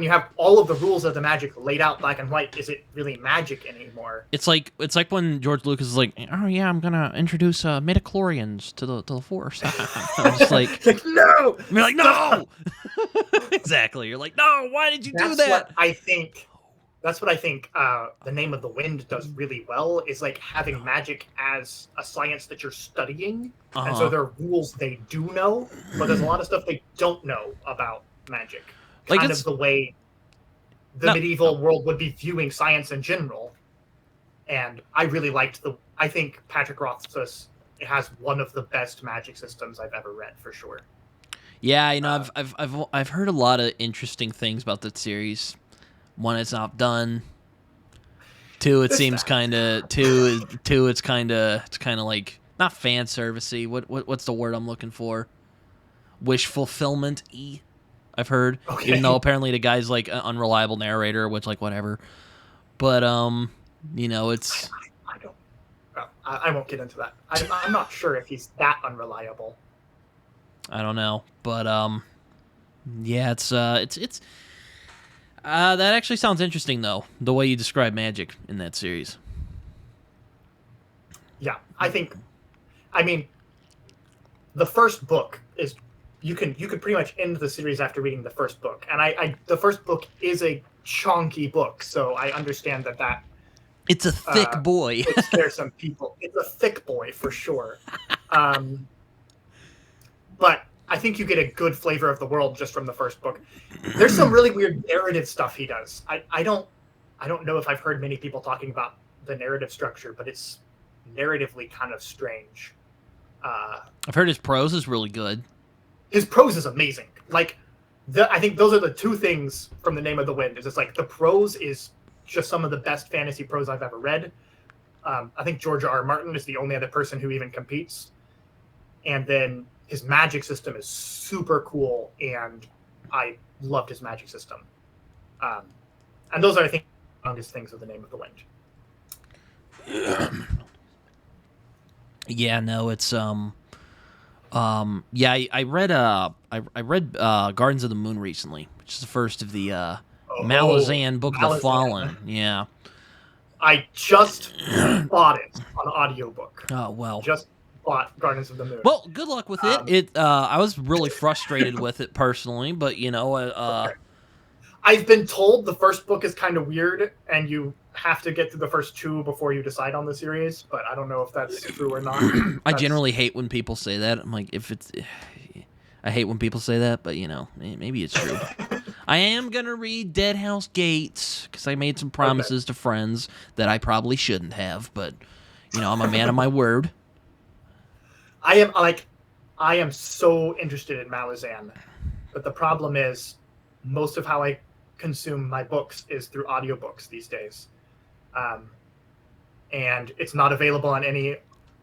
you have all of the rules of the magic laid out black and white, is it really magic anymore? It's like when George Lucas is like, "Oh yeah, I'm gonna introduce midichlorians to the Force." I'm just like, no. you're like, no. Exactly. You're like, no. Why did you do That's that? what I think. That's what I think. The Name of the Wind does really well is like having magic as a science that you're studying, and so there are rules they do know, but there's a lot of stuff they don't know about magic. Like Kind it's of the way the no, medieval world would be viewing science in general. And I really liked I think Patrick Rothfuss has one of the best magic systems I've ever read, for sure. yeah. You know, I've heard a lot of interesting things about that series. One, it's not done. Two, it seems kind of it's kind of like not fan servicey. What's the word I'm looking for? Wish fulfillment. I've heard, Okay. even though apparently the guy's like an unreliable narrator, which like whatever. But you know, it's I don't. I won't get into that. I'm not sure if he's that unreliable. I don't know, but yeah, it's that actually sounds interesting though, the way you describe magic in that series. Yeah, I mean, the first book is you can pretty much end the series after reading the first book, and the first book is a chunky book, so I understand that It's a thick boy. would scare some people. It's a thick boy for sure, but I think you get a good flavor of the world just from the first book. There's some really weird narrative stuff he does. I don't know if I've heard many people talking about the narrative structure, but it's narratively kind of strange. I've heard his prose is really good. His prose is amazing. Like, I think those are the two things from The Name of the Wind. Is it's like the prose is just some of the best fantasy prose I've ever read. I think George R. R. Martin is the only other person who even competes. And then his magic system is super cool, and I loved his magic system. And those are, I think, the strongest things of The Name of the Wind. Yeah, no, it's yeah, I read Gardens of the Moon recently, which is the first of the Malazan Book of the Fallen. Yeah. I just bought it on audiobook. Oh well. Just bought Gardens of the Moon. Well, good luck with it. I was really frustrated with it personally, but you know, okay. I've been told the first book is kind of weird, and you have to get through the first two before you decide on the series. But I don't know if that's true or not. I generally hate when people say that. I'm like, I hate when people say that, but you know, maybe it's true. I am gonna read Dead House Gates because I made some promises to friends that I probably shouldn't have, but you know, I'm a man of my word. I am so interested in Malazan, but the problem is most of how I consume my books is through audiobooks these days. And it's not available on any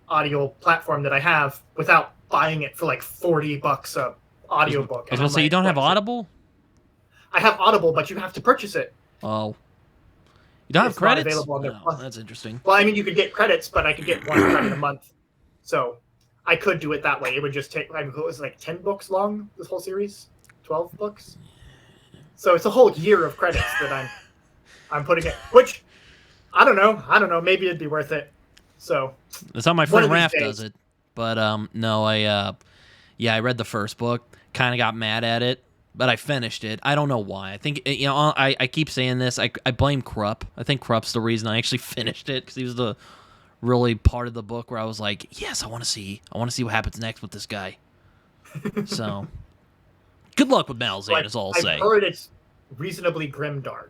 audio platform that I have without buying it for like $40 a audiobook. I was gonna say, you don't have Audible? I have Audible, but you have to purchase it. Oh. You don't have credits? Not available on their Oh, that's interesting. Well, I mean, you could get credits, but I could get one credit a month. So I could do it that way. It would just take, it was like 10 books long, this whole series? 12 books? So it's a whole year of credits that I'm putting it, which I don't know. Maybe it'd be worth it. So that's how my friend Raph does it. But no, I read the first book, kind of got mad at it, but I finished it. I don't know why. I think I keep saying this. I blame Krupp. I think Krupp's the reason I actually finished it because he was the really part of the book where I was like, yes, I want to see what happens next with this guy. So. Good luck with Malazan, is all I'll say. I've heard it's reasonably grimdark.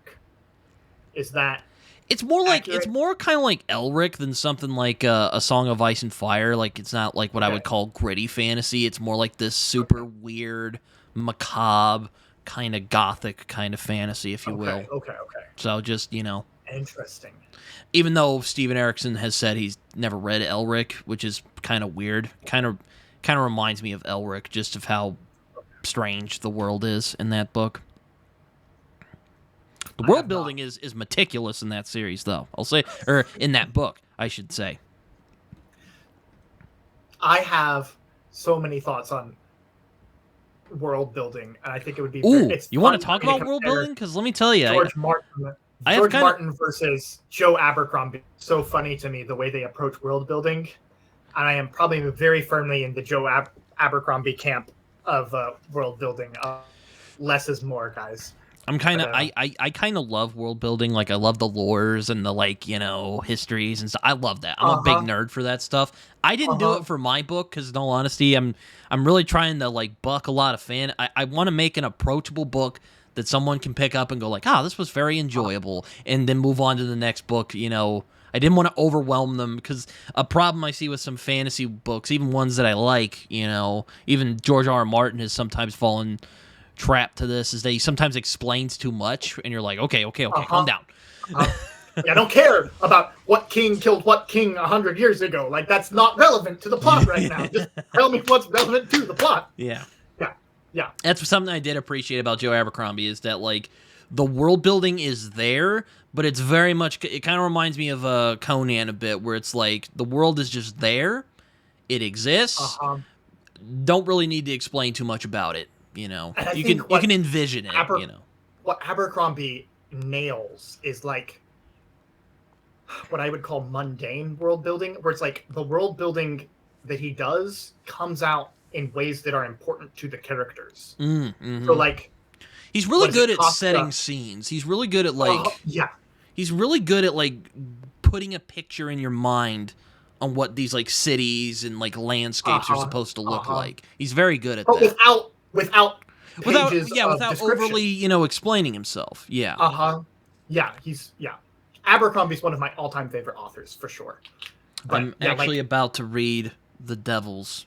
Is that it's more like accurate? It's more kind of like Elric than something like A Song of Ice and Fire. Like it's not like what I would call gritty fantasy. It's more like this super weird, macabre, kind of gothic kind of fantasy, if you will. Okay. So just interesting. Even though Steven Erikson has said he's never read Elric, which is kind of weird. Kind of reminds me of Elric, just of how strange the world is in that book. The world building is meticulous in that series, though. I'll say, or in that book, I should say. I have so many thoughts on world building, and I think it would be. Ooh, It's you want fun to talk for me about world compare building? Because let me tell you, George Martin, I have kind of. Martin versus Joe Abercrombie. So funny to me the way they approach world building, and I am probably very firmly in the Joe Abercrombie camp of world building. Less is more, guys. I'm kind of But, I kind of love world building. Like I love the lores and the like, histories and stuff. I love that. I'm a big nerd for that stuff. I didn't do it for my book because, in all honesty, I'm really trying to like buck a lot of fan. I want to make an approachable book that someone can pick up and go like, this was very enjoyable, and then move on to the next book. I didn't want to overwhelm them because a problem I see with some fantasy books, even ones that I like, even George R. R. Martin has sometimes fallen trap to this, is that he sometimes explains too much, and you're like, okay, calm down. I don't care about what king killed what king 100 years ago. Like, that's not relevant to the plot right now. Just tell me what's relevant to the plot. Yeah. Yeah. That's something I did appreciate about Joe Abercrombie, is that, like, the world building is there, but it's very much, it kind of reminds me of Conan a bit, where it's like, the world is just there, it exists, don't really need to explain too much about it. You can envision it. What Abercrombie nails is like what I would call mundane world building, where it's like the world building that he does comes out in ways that are important to the characters. So like, he's really good at setting scenes. He's really good at he's really good at like putting a picture in your mind on what these like cities and like landscapes are supposed to look like. He's very good at that. Without overly, explaining himself. Yeah. Abercrombie's one of my all-time favorite authors for sure. But, I'm actually about to read The Devils.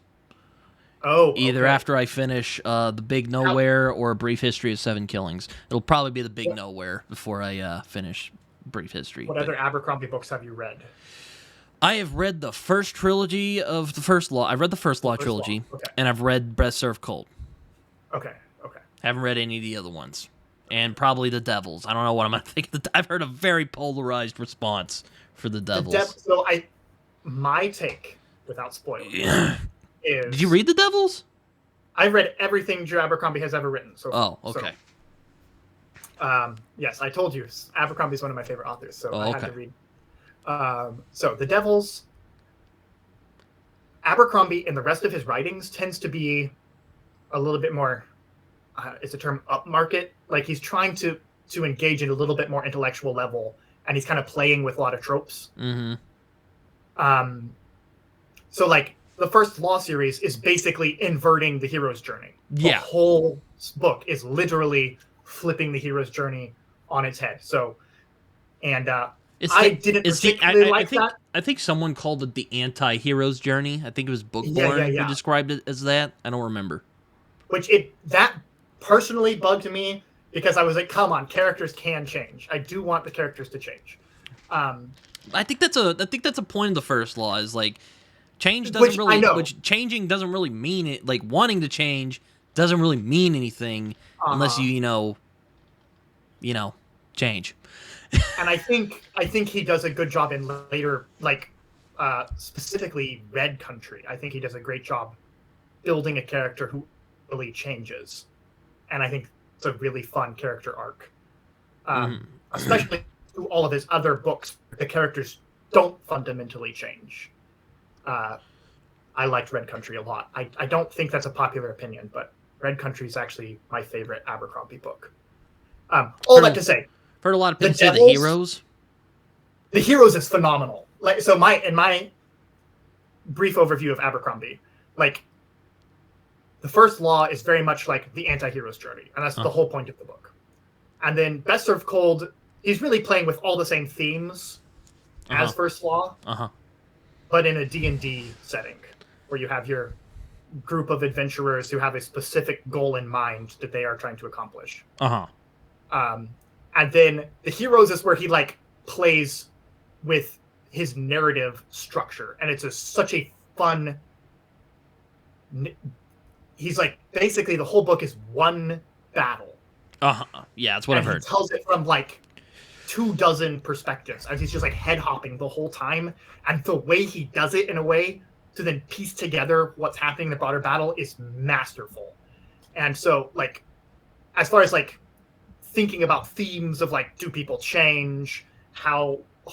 Either after I finish The Big Nowhere or A Brief History of Seven Killings. It'll probably be The Big Nowhere before I finish Brief History. What other Abercrombie books have you read? I have read the first trilogy of the First Law. I read the First Law trilogy, and I've read Breath Served Cold. Okay. Haven't read any of the other ones. And probably The Devils. I don't know what I'm going to think. I've heard a very polarized response for The Devils. My take, without spoiling, is... Did you read The Devils? I've read everything Joe Abercrombie has ever written. Okay. Yes, I told you. Abercrombie's one of my favorite authors, so I had to read. So The Devils... Abercrombie, in the rest of his writings, tends to be a little bit more... it's a term, upmarket. Like, he's trying to engage in a little bit more intellectual level, and he's kind of playing with a lot of tropes. So, like, the First Law series is basically inverting the hero's journey. The whole book is literally flipping the hero's journey on its head. So, and I didn't particularly like that. I think someone called it the anti-hero's journey. I think it was Bookborn who described it as that. I don't remember. That personally bugged me, because I was like, come on, characters can change. I do want the characters to change. I think that's a point of the First Law, is like, change doesn't changing doesn't really mean it. Like, wanting to change doesn't really mean anything unless you change. And I think he does a good job in later, like, specifically Red Country. I think he does a great job building a character who really changes, and I think it's a really fun character arc. Especially through all of his other books, the characters don't fundamentally change. I liked Red Country a lot. I don't think that's a popular opinion, but Red Country is actually my favorite Abercrombie book. All that to say, heard a lot of people say The Heroes. The Heroes is phenomenal. Like, so in my brief overview of Abercrombie, like, the First Law is very much like the anti-hero's journey, and that's the whole point of the book. And then Best Served Cold, he's really playing with all the same themes as First Law, but in a D&D setting, where you have your group of adventurers who have a specific goal in mind that they are trying to accomplish. And then The Heroes is where he, like, plays with his narrative structure, and it's such a fun... He's like, basically the whole book is one battle. Yeah, that's what I've heard. He tells it from like 24 perspectives, and he's just like head hopping the whole time. And the way he does it, in a way, to then piece together what's happening in the broader battle is masterful. And so, like, as far as like thinking about themes of like, do people change?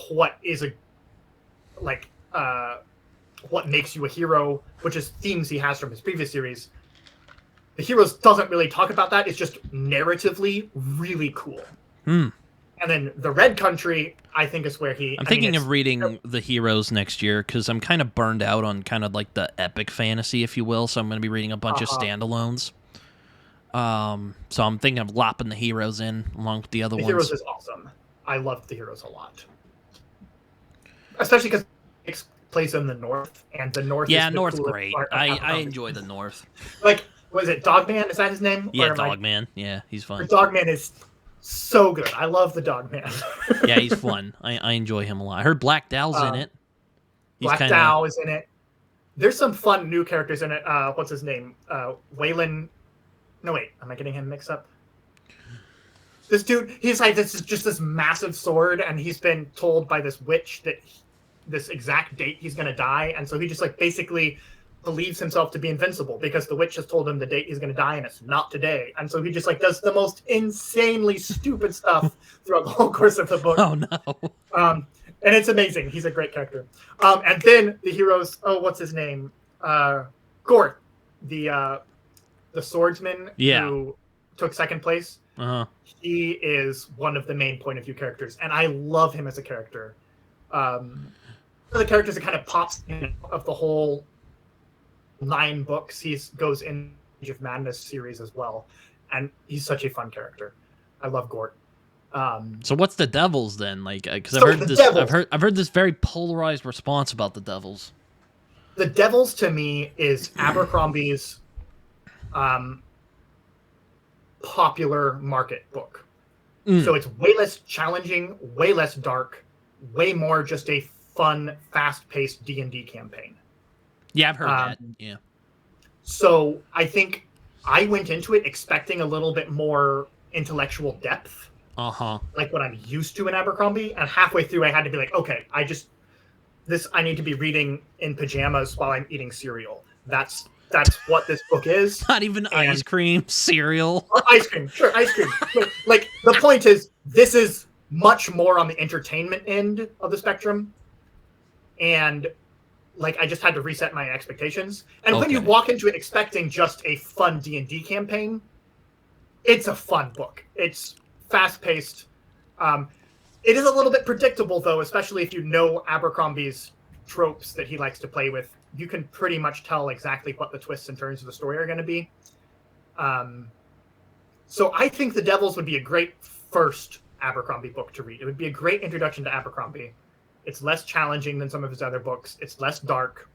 What is a like what makes you a hero, which is themes he has from his previous series. The Heroes doesn't really talk about that. It's just narratively really cool. Hmm. And then the Red Country, I think, is where I'm thinking of reading the Heroes next year because I'm kind of burned out on kind of like the epic fantasy, if you will. So I'm going to be reading a bunch of standalones. So I'm thinking of lopping the Heroes in along with the other ones. The Heroes is awesome. I loved the Heroes a lot, especially because it takes place in the North, and the North. Yeah, is the North's coolest great. part of I Abercrombie. enjoy the North. Like, was it Dogman? Is that his name? Yeah, Dogman. Yeah, he's fun. Dogman is so good. I love the Dogman. Yeah, he's fun. I enjoy him a lot. I heard Black Dow's in it. Black Dow is in it. There's some fun new characters in it. What's his name? Waylon. No, wait. Am I getting him mixed up? This dude, he's like, this is just this massive sword, and he's been told by this witch that this exact date he's going to die, and so he just like basically believes himself to be invincible because the witch has told him the date he's going to die, and it's not today. And so he just like does the most insanely stupid stuff throughout the whole course of the book. Oh no. And it's amazing. He's a great character. And then the Heroes, what's his name? Gort, the swordsman who took second place. Uh-huh. He is one of the main point of view characters, and I love him as a character. One of the characters that kind of pops in of the whole 9 books, he goes in Age of Madness series as well, and he's such a fun character. I love Gort. So what's the Devils then? Like, because I've heard this very polarized response about the Devils. The Devils to me is Abercrombie's popular market book. So it's way less challenging, way less dark, way more just a fun, fast-paced D&D campaign. Yeah, I've heard that. Yeah. So I think I went into it expecting a little bit more intellectual depth. Like what I'm used to in Abercrombie, and halfway through I had to be like, okay, I need to be reading in pajamas while I'm eating cereal. That's what this book is. Not even ice cream, cereal. Ice cream, sure, ice cream. Like, the point is, this is much more on the entertainment end of the spectrum. And, like, I just had to reset my expectations. And when you walk into it expecting just a fun D&D campaign, it's a fun book. It's fast-paced. It is a little bit predictable, though, especially if you know Abercrombie's tropes that he likes to play with. You can pretty much tell exactly what the twists and turns of the story are going to be. So I think The Devils would be a great first Abercrombie book to read. It would be a great introduction to Abercrombie. It's less challenging than some of his other books. It's less dark.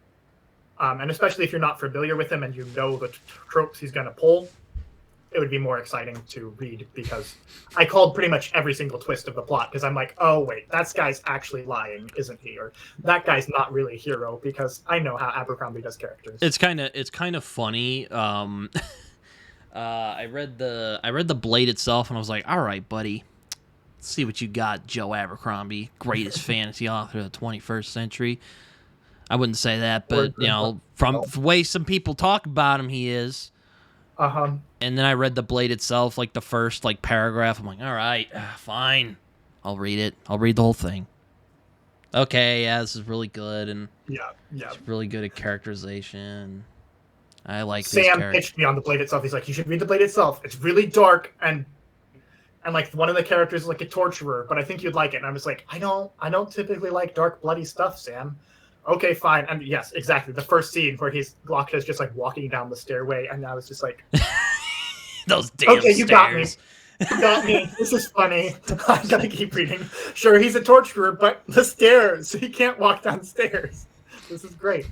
And especially if you're not familiar with him and you know the tropes he's going to pull, it would be more exciting to read because I called pretty much every single twist of the plot because I'm like, oh, wait, that guy's actually lying, isn't he? Or that guy's not really a hero because I know how Abercrombie does characters. It's kind of funny. I read the Blade itself and I was like, all right, buddy, let's see what you got, Joe Abercrombie, greatest fantasy author of the 21st century. I wouldn't say that, but you know, from the way some people talk about him, he is. And then I read the Blade itself, like the first like paragraph. I'm like, all right, fine, I'll read it. I'll read the whole thing. Okay, yeah, this is really good, and it's really good at characterization. I like Sam pitched me on the Blade itself. He's like, you should read the Blade itself. It's really dark and like one of the characters is like a torturer, but I think you'd like it. And I was like, I don't typically like dark, bloody stuff, Sam. Okay, fine. And yes, exactly. The first scene where Glocka's just like walking down the stairway, and I was just like, those damn stairs. You got me. You got me. This is funny. I gotta keep reading. Sure, he's a torturer, but the stairs. He can't walk downstairs. This is great.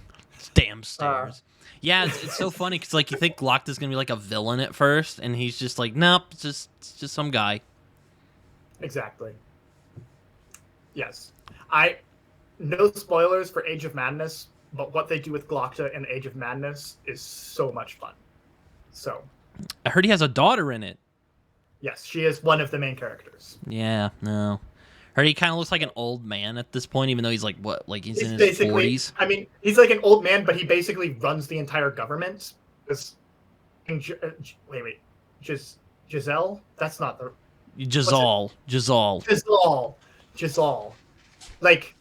Damn stairs. Yeah, it's so funny because like you think Glocka's gonna be like a villain at first, and he's just like, nope, it's just some guy. Exactly. Yes. No spoilers for Age of Madness, but what they do with Glocka in Age of Madness is so much fun. So, I heard he has a daughter in it. Yes, she is one of the main characters. Yeah, no. Heard he kind of looks like an old man at this point, even though he's like what, like he's in his basically 40s. I mean, he's like an old man, but he basically runs the entire government. This wait, Giselle? That's not the Giselle. Like,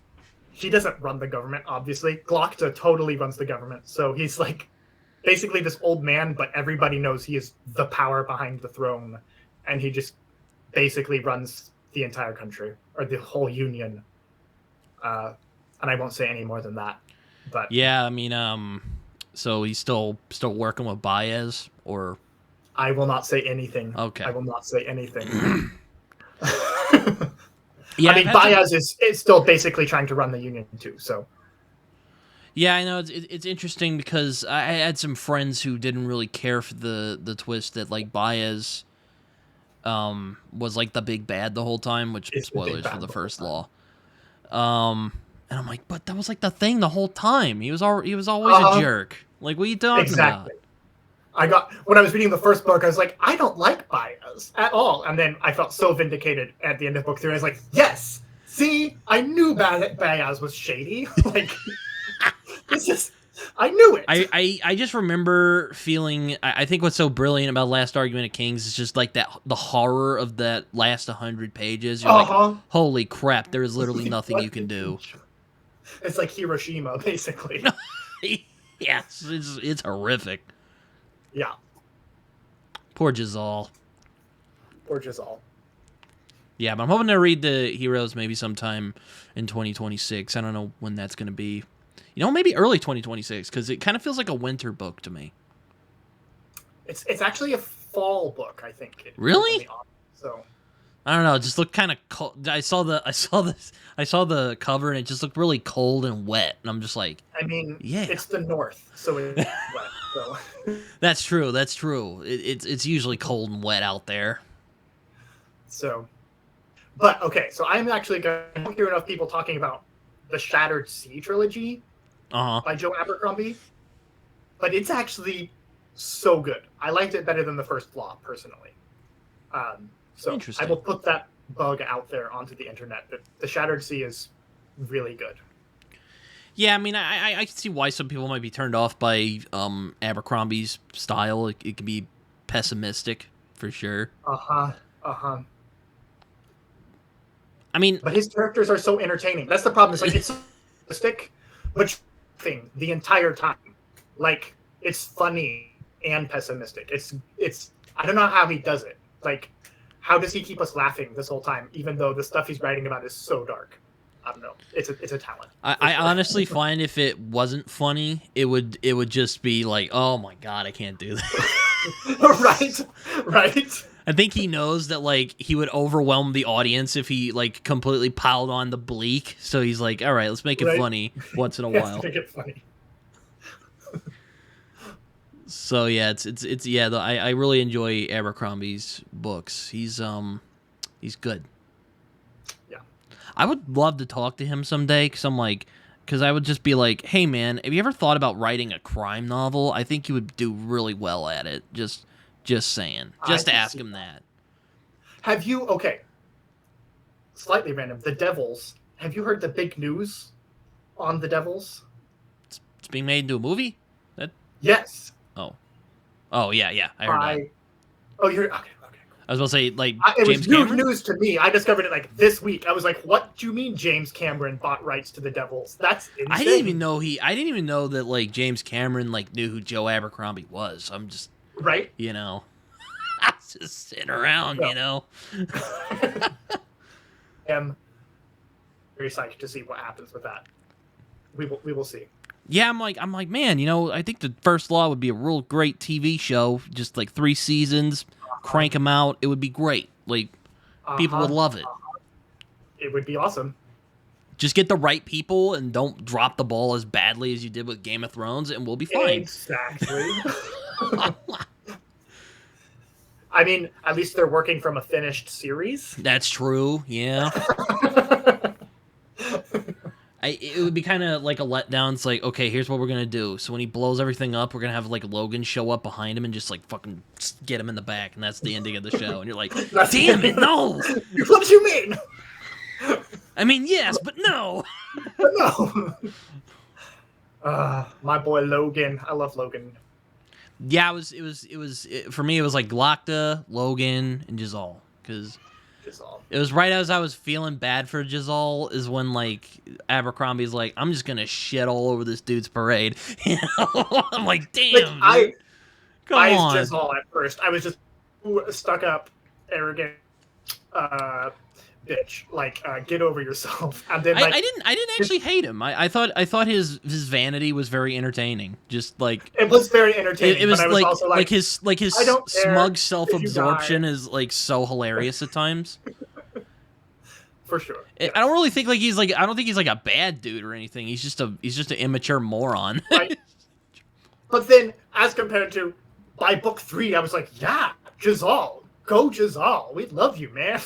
she doesn't run the government, obviously. Glockta totally runs the government. So he's like basically this old man, but everybody knows he is the power behind the throne, and he just basically runs the entire country or the whole union. And I won't say any more than that. But yeah, I mean, so he's still working with Baez, or I will not say anything. Okay. I will not say anything. Yeah, I mean, Baez is still basically trying to run the union too. So yeah, I know it's interesting because I had some friends who didn't really care for the twist that like Baez was like the big bad the whole time, which spoilers for the first law. And I'm like, but that was like the thing the whole time. He was always a jerk. Like, what are you talking about? When I was reading the first book, I was like, I don't like Baez at all. And then I felt so vindicated at the end of book 3. I was like, yes, see, I knew Baez was shady. Like, I knew it. I just remember feeling, I think what's so brilliant about Last Argument of Kings is just like the horror of that last 100 pages. You're like, holy crap, there is literally nothing you can do. It's like Hiroshima, basically. Yes, it's horrific. Yeah. Poor Giselle. Yeah, but I'm hoping to read the Heroes maybe sometime in 2026. I don't know when that's going to be. You know, maybe early 2026, because it kind of feels like a winter book to me. It's actually a fall book, I think. Really? So I don't know. It just looked kind of cold. I saw the cover, and it just looked really cold and wet. And I'm just like, I mean, yeah, it's the north, so it's wet. So That's true. It's usually cold and wet out there. So, but okay. So I don't hear enough people talking about the Shattered Sea trilogy by Joe Abercrombie, but it's actually so good. I liked it better than the first Law, personally. So I will put that bug out there onto the internet. But the Shattered Sea is really good. Yeah, I mean, I can see why some people might be turned off by Abercrombie's style. It can be pessimistic, for sure. I mean, but his characters are so entertaining. That's the problem. It's like it's pessimistic, but thing the entire time. Like, it's funny and pessimistic. It's I don't know how he does it. Like, how does he keep us laughing this whole time, even though the stuff he's writing about is so dark? I don't know. It's a talent. I honestly find if it wasn't funny, it would just be like, oh my god, I can't do that. Right. I think he knows that like he would overwhelm the audience if he like completely piled on the bleak. So he's like, all right, let's make it funny once in a while. Let's make it funny. So yeah, it's yeah. I really enjoy Abercrombie's books. He's good. Yeah. I would love to talk to him someday because I would just be like, hey man, have you ever thought about writing a crime novel? I think you would do really well at it. Just saying. Just ask him that. Have you slightly random, The Devils. Have you heard the big news on The Devils? It's being made into a movie? Yes. Oh yeah. I heard that. Oh, you're okay. I was about to say, like, it James was huge Cameron? news to me. I discovered it like this week. I was like, "What do you mean James Cameron bought rights to The Devils? That's insane." I didn't even know that like James Cameron like knew who Joe Abercrombie was. I'm just right. You know, I was just sitting around. You know. I'm very psyched to see what happens with that. We will see. Yeah, I'm like, man, you know, I think The First Law would be a real great TV show. Just like 3 seasons, crank them out. It would be great. Like, people would love it. It would be awesome. Just get the right people and don't drop the ball as badly as you did with Game of Thrones, and we'll be fine. Exactly. I mean, at least they're working from a finished series. That's true, yeah. It would be kind of like a letdown. It's like, okay, here's what we're going to do. So when he blows everything up, we're going to have, like, Logan show up behind him and just, like, fucking get him in the back. And that's the ending of the show. And you're like, damn it, no! What do you mean? I mean, yes, but no. But no. My boy Logan. I love Logan. Yeah, for me. It was like Glocta, Logan, and Jazal, because it was right as I was feeling bad for Jazal is when like Abercrombie's like, I'm just gonna shit all over this dude's parade. You know, I'm like, damn, like, come on. Jazal at first. I was just stuck up, arrogant, bitch. Like, get over yourself. And then like, I didn't actually hate him. I thought his vanity was very entertaining. Just like it was very entertaining. It was, but I was like, also like his smug self-absorption die. is like so hilarious at times. For sure. Yes. I don't really think like I don't think he's like a bad dude or anything. He's just an immature moron. Right. But then, as compared to by book 3, I was like, yeah, Jazal, go Jazal. We love you, man.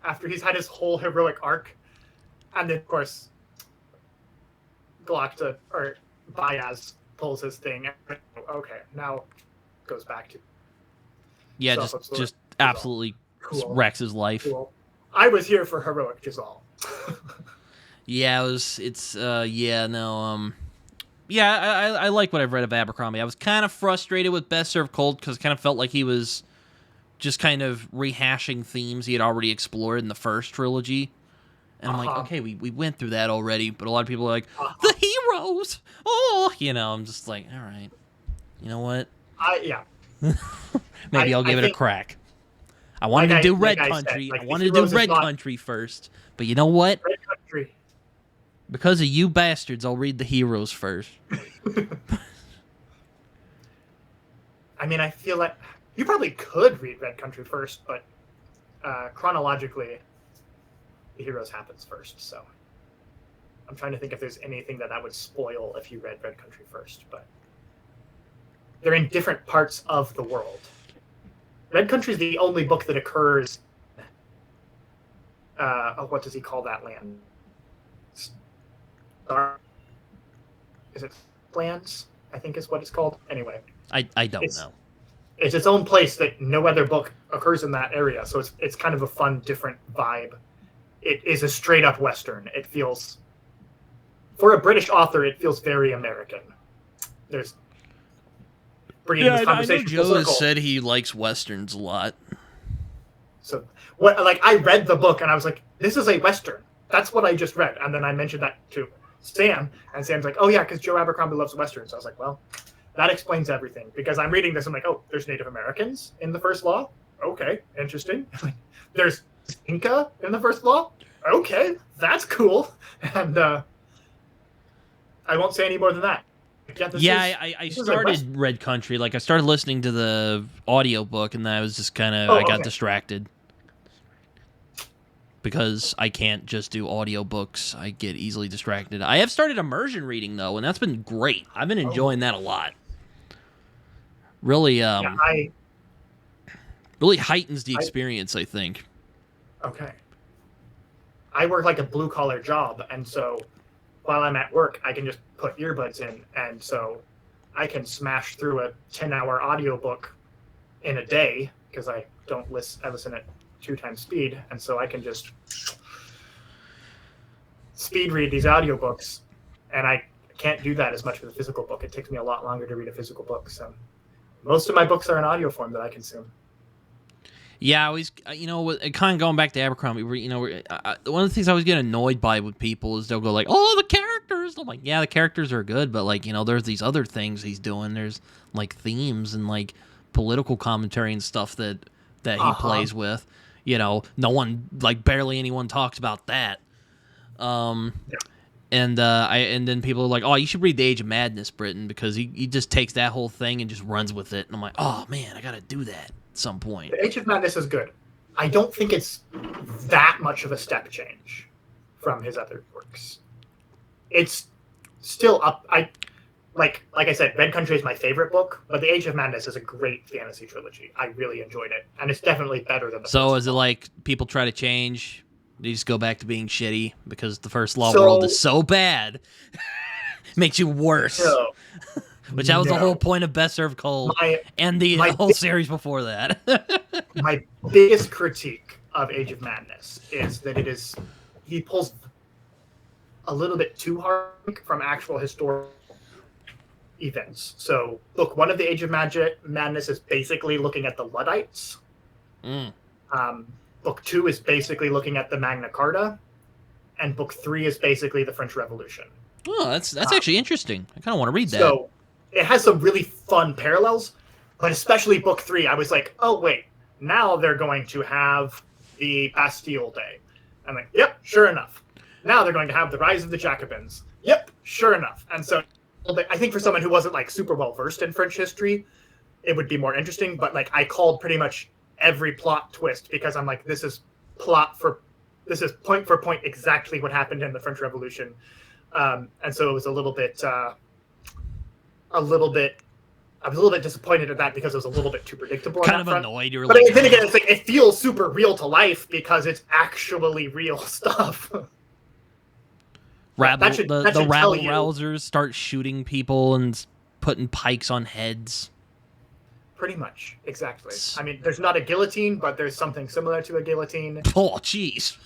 After he's had his whole heroic arc, and then of course, Glocta or Bayaz pulls his thing. Okay, now goes back to just absolutely wrecks his life. Cool. I was here for heroic Jazal. Yeah, I like what I've read of Abercrombie. I was kind of frustrated with Best Served Cold because it kind of felt like he was just kind of rehashing themes he had already explored in the first trilogy. And I'm like, okay, we went through that already, but a lot of people are like, the heroes! Oh! You know, I'm just like, all right. You know what? Maybe I'll give it a crack. I wanted to do Red Country. I wanted to do Red Country first. But you know what? Red Country. Because of you bastards, I'll read the heroes first. I mean, I feel like you probably could read Red Country first, but chronologically, the heroes happens first. So I'm trying to think if there's anything that would spoil if you read Red Country first. But they're in different parts of the world. Red Country is the only book that occurs. What does he call that land? Is it Lands? I think is what it's called. Anyway, I don't know. It's its own place that no other book occurs in that area, so it's kind of a fun, different vibe. It is a straight up Western. It feels, for a British author, it feels very American. There's bringing this conversation. I know Joe has said he likes Westerns a lot. So what? Like I read the book and I was like, this is a Western. That's what I just read, and then I mentioned that to Sam, and Sam's like, oh yeah, because Joe Abercrombie loves Westerns. I was like, well, that explains everything, because I'm reading this, I'm like, oh, there's Native Americans in the first law? Okay, interesting. There's Inca in the first law? Okay, that's cool. And I won't say any more than that. I started Red Country. Like, I started listening to the audiobook, and I was just kind of, I got distracted. Because I can't just do audiobooks. I get easily distracted. I have started immersion reading, though, and that's been great. I've been enjoying that a lot. Really, really heightens the experience, I think. Okay. I work like a blue-collar job, and so while I'm at work, I can just put earbuds in, and so I can smash through a 10-hour audiobook in a day, because I listen at 2 times speed, and so I can just speed read these audiobooks, and I can't do that as much with a physical book. It takes me a lot longer to read a physical book, so most of my books are in audio form that I consume. Yeah, I always, kind of going back to Abercrombie, one of the things I always get annoyed by with people is they'll go like, oh, the characters. I'm like, yeah, the characters are good, but like, there's these other things he's doing. There's like themes and like political commentary and stuff that he plays with. No one, like barely anyone talks about that. And then people are like, oh, you should read The Age of Madness, Britton, because he just takes that whole thing and just runs with it. And I'm like, oh man, I gotta do that at some point. The Age of Madness is good. I don't think it's that much of a step change from his other works. It's still up. Like I said, Red Country is my favorite book, but The Age of Madness is a great fantasy trilogy. I really enjoyed it, and it's definitely better than the So first is it like people try to change? You just go back to being shitty because the first law world is so bad. Makes you worse. No, Which that was the whole point of Best Served Cold and the whole series before that. My biggest critique of Age of Madness is that it is he pulls a little bit too hard from actual historical events. So, look, one of the Age of Madness is basically looking at the Luddites. Book 2 is basically looking at the Magna Carta, and book 3 is basically the French Revolution. Oh, that's actually interesting. I kind of want to read that. So it has some really fun parallels, but especially book 3, I was like, oh wait, now they're going to have the Bastille Day. I'm like, yep, sure enough. Now they're going to have the rise of the Jacobins. Yep, sure enough. And so I think for someone who wasn't like super well versed in French history, it would be more interesting. But like I called pretty much every plot twist because I'm like, this is point for point exactly what happened in the French Revolution. And so it was a little bit I was a little bit disappointed at that because it was a little bit too predictable. Kind of annoyed. You were but like, then again, it's like it feels super real to life because it's actually real stuff. the rabble rousers start shooting people and putting pikes on heads. Pretty much, exactly. I mean, there's not a guillotine, but there's something similar to a guillotine. Oh, jeez.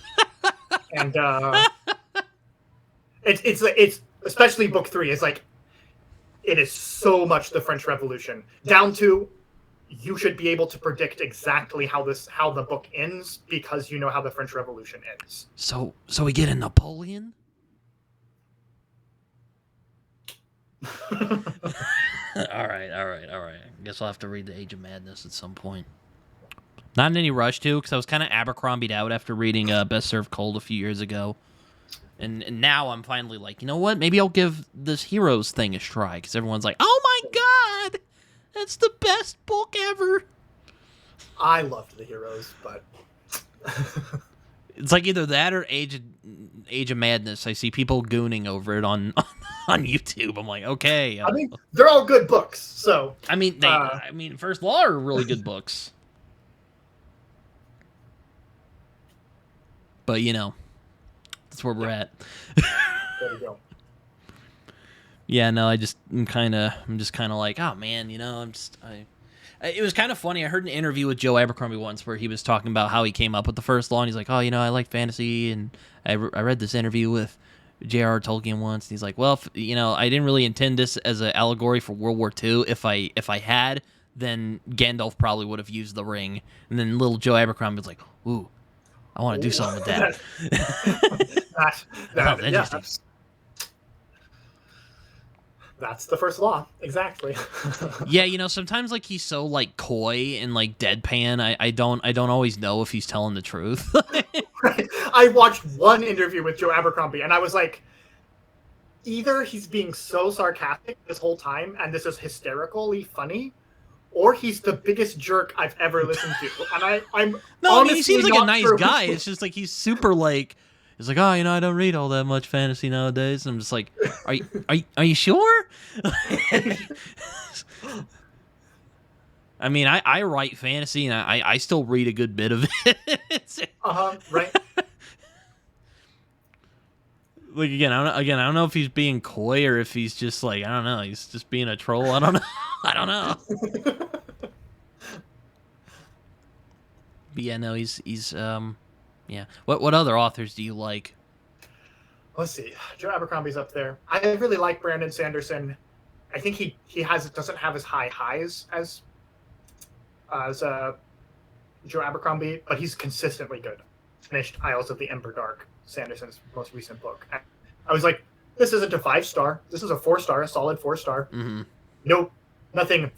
And it's especially book 3 is like it is so much the French Revolution down to you should be able to predict exactly how the book ends because you know how the French Revolution ends. So we get a Napoleon. All right. I guess I'll have to read the Age of Madness at some point. Not in any rush to, because I was kind of Abercrombied out after reading Best Served Cold a few years ago. And now I'm finally like, you know what? Maybe I'll give this Heroes thing a try, because everyone's like, oh my god! That's the best book ever! I loved the Heroes, but... It's like either that or Age of Madness. I see people gooning over it on YouTube. I'm like, okay. I mean, they're all good books, so... I mean, First Law are really good books. But, you know, that's where we're at. There we go. Yeah, no, I'm just kind of like, oh man, you know, it was kind of funny. I heard an interview with Joe Abercrombie once where he was talking about how he came up with the First Law, and he's like, oh, you know, I like fantasy, and I read this interview with J.R.R. Tolkien once, and he's like, well, you know, I didn't really intend this as an allegory for World War II. If I had, then Gandalf probably would have used the ring. And then little Joe Abercrombie was like, ooh, I want to do something with that. That's the First Law, exactly. Yeah, you know, sometimes like he's so like coy and like deadpan. I don't always know if he's telling the truth. Right. I watched one interview with Joe Abercrombie, and I was like, either he's being so sarcastic this whole time, and this is hysterically funny, or he's the biggest jerk I've ever listened to. And I'm no, I mean, he seems like a nice guy. It's just like he's super like. He's like, oh, you know, I don't read all that much fantasy nowadays. And I'm just like, are you sure? I mean, I write fantasy, and I still read a good bit of it. Right. Like again, I don't know if he's being coy or if he's just like, I don't know, he's just being a troll. I don't know. I don't know. But yeah, no, he's yeah. What other authors do you like? Let's see. Joe Abercrombie's up there. I really like Brandon Sanderson. I think he doesn't have as high highs as Joe Abercrombie, but he's consistently good. Finished Isles of the Ember Dark, Sanderson's most recent book. I was like, this isn't a 5-star. This is a 4-star, a solid 4-star. Mm-hmm. Nope, nothing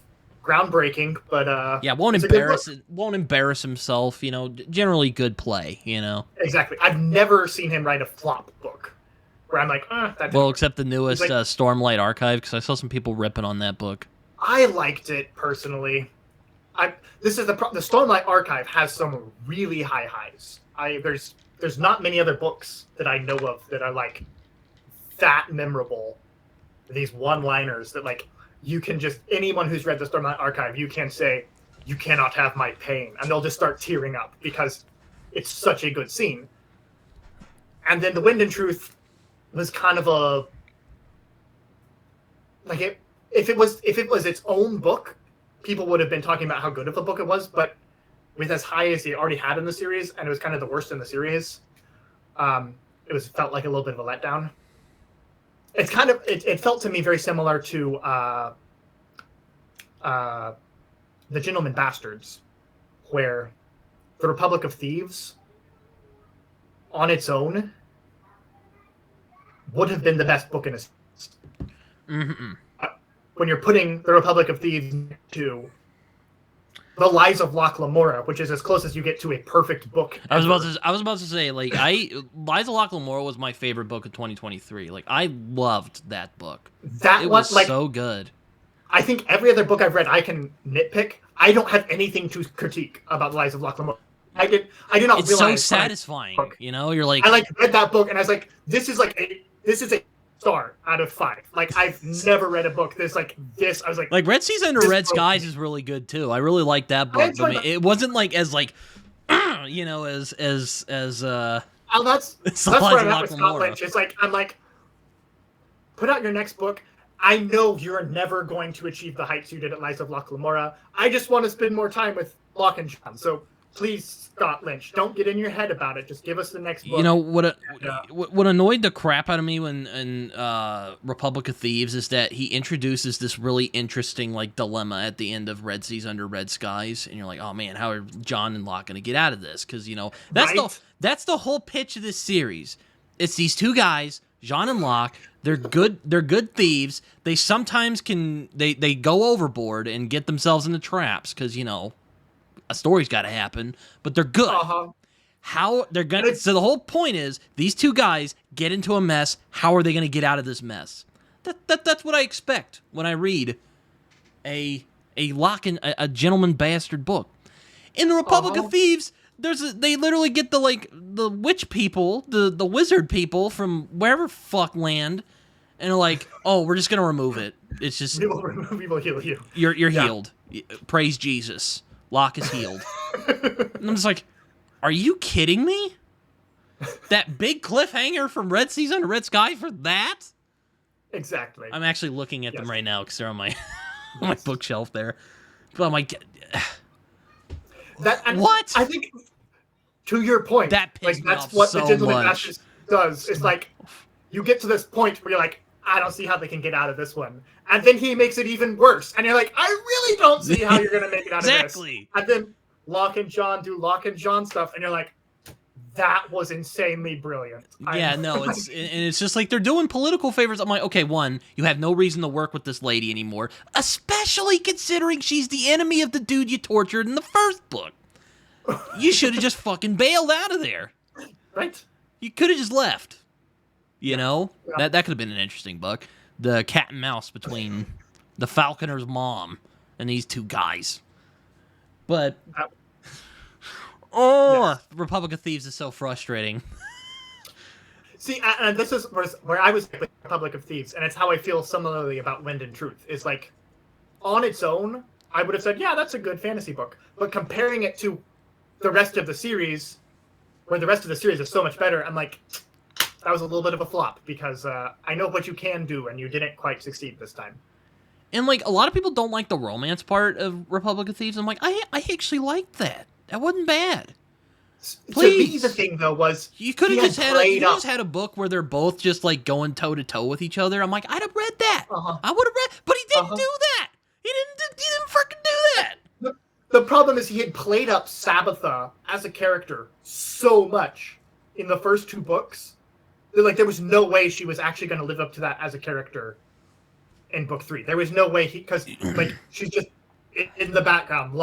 groundbreaking, but yeah, won't embarrass himself. You know, generally good play. You know, exactly. I've never seen him write a flop book where I'm like, well, except the newest like, Stormlight Archive, because I saw some people ripping on that book. I liked it personally. This is the Stormlight Archive has some really high highs. There's not many other books that I know of that are like that memorable. These one-liners that like. You can just, anyone who's read the Stormlight Archive, you can say, you cannot have my pain. And they'll just start tearing up because it's such a good scene. And then The Wind and Truth was kind of a, like, if it was its own book, people would have been talking about how good of a book it was. But with as high as he already had in the series, and it was kind of the worst in the series, felt like a little bit of a letdown. It's kind of it felt to me very similar to The Gentleman Bastards, where the Republic of Thieves on its own would have been the best book in a sense. Mm-hmm. When you're putting the Republic of Thieves to The Lies of Locke Lamora, which is as close as you get to a perfect book. I was about to say, like, Lies of Locke Lamora was my favorite book of 2023. Like, I loved that book. It was so good. I think every other book I've read, I can nitpick. I don't have anything to critique about The Lies of Locke Lamora. I did not it's realize. So satisfying, you know. You're like, I read that book and I was like, this is a star out of 5. Like, I've never read a book this like this. I was like Red Seas Under Red Skies is really good too. I really like that book. I mean, it wasn't like as like, you know, as that's where I'm at with Scott Lynch. It's like I'm like, put out your next book. I know you're never going to achieve the heights you did at Lies of Locke Lamora. I just want to spend more time with Locke and John. So please, Scott Lynch, don't get in your head about it. Just give us the next book. You know what annoyed the crap out of me when in Republic of Thieves is that he introduces this really interesting like dilemma at the end of Red Seas Under Red Skies, and you're like, oh man, how are John and Locke going to get out of this? Because you know that's the whole pitch of this series. It's these two guys, John and Locke. They're good thieves. They sometimes they go overboard and get themselves into traps because, you know, a story's got to happen, but they're good. How they're going to... So the whole point is these two guys get into a mess. How are they going to get out of this mess? That's what I expect when I read a Locke and a Gentleman Bastard book. In the Republic of Thieves, they literally get the witch people, the wizard people from wherever fuck land, and they're like, oh, we're just gonna remove it. It's just we will heal you. You're healed. Praise Jesus. Locke is healed. And I'm just like, are you kidding me? That big cliffhanger from Red Seas Under Red Sky for that? Exactly. I'm actually looking at them right now because they're on my on my bookshelf there. But I'm like, what? I think, to your point, that pissed me that's off what so the Gentleman much. Bastard does. It's like you get to this point where you're like, I don't see how they can get out of this one, and then he makes it even worse, and you're like, I really don't see how you're gonna make it out of this. And then Locke and John do Locke and John stuff, and you're like, that was insanely brilliant. Yeah, no, it's just like they're doing political favors. I'm like, okay, one, you have no reason to work with this lady anymore, especially considering she's the enemy of the dude you tortured in the first book. You should have just fucking bailed out of there. Right? You could have just left. You know? Yeah. That could have been an interesting book. The cat and mouse between the Falconer's mom and these two guys. But... Republic of Thieves is so frustrating. See, and this is where I was with Republic of Thieves, and it's how I feel similarly about Wind and Truth. It's like, on its own, I would have said, yeah, that's a good fantasy book. But comparing it to the rest of the series, where the rest of the series is so much better, I'm like, that was a little bit of a flop, because I know what you can do, and you didn't quite succeed this time. And, like, a lot of people don't like the romance part of Republic of Thieves. I'm like, I actually liked that. That wasn't bad. Please. To me, the thing though was you could have just had a book where they're both just like going toe to toe with each other. I'm like, I'd have read that. I would have read, but he didn't do that. He didn't freaking do that. The problem is he had played up Sabbatha as a character so much in the first 2 books that like there was no way she was actually going to live up to that as a character in book 3. There was no way because like she's just in the background.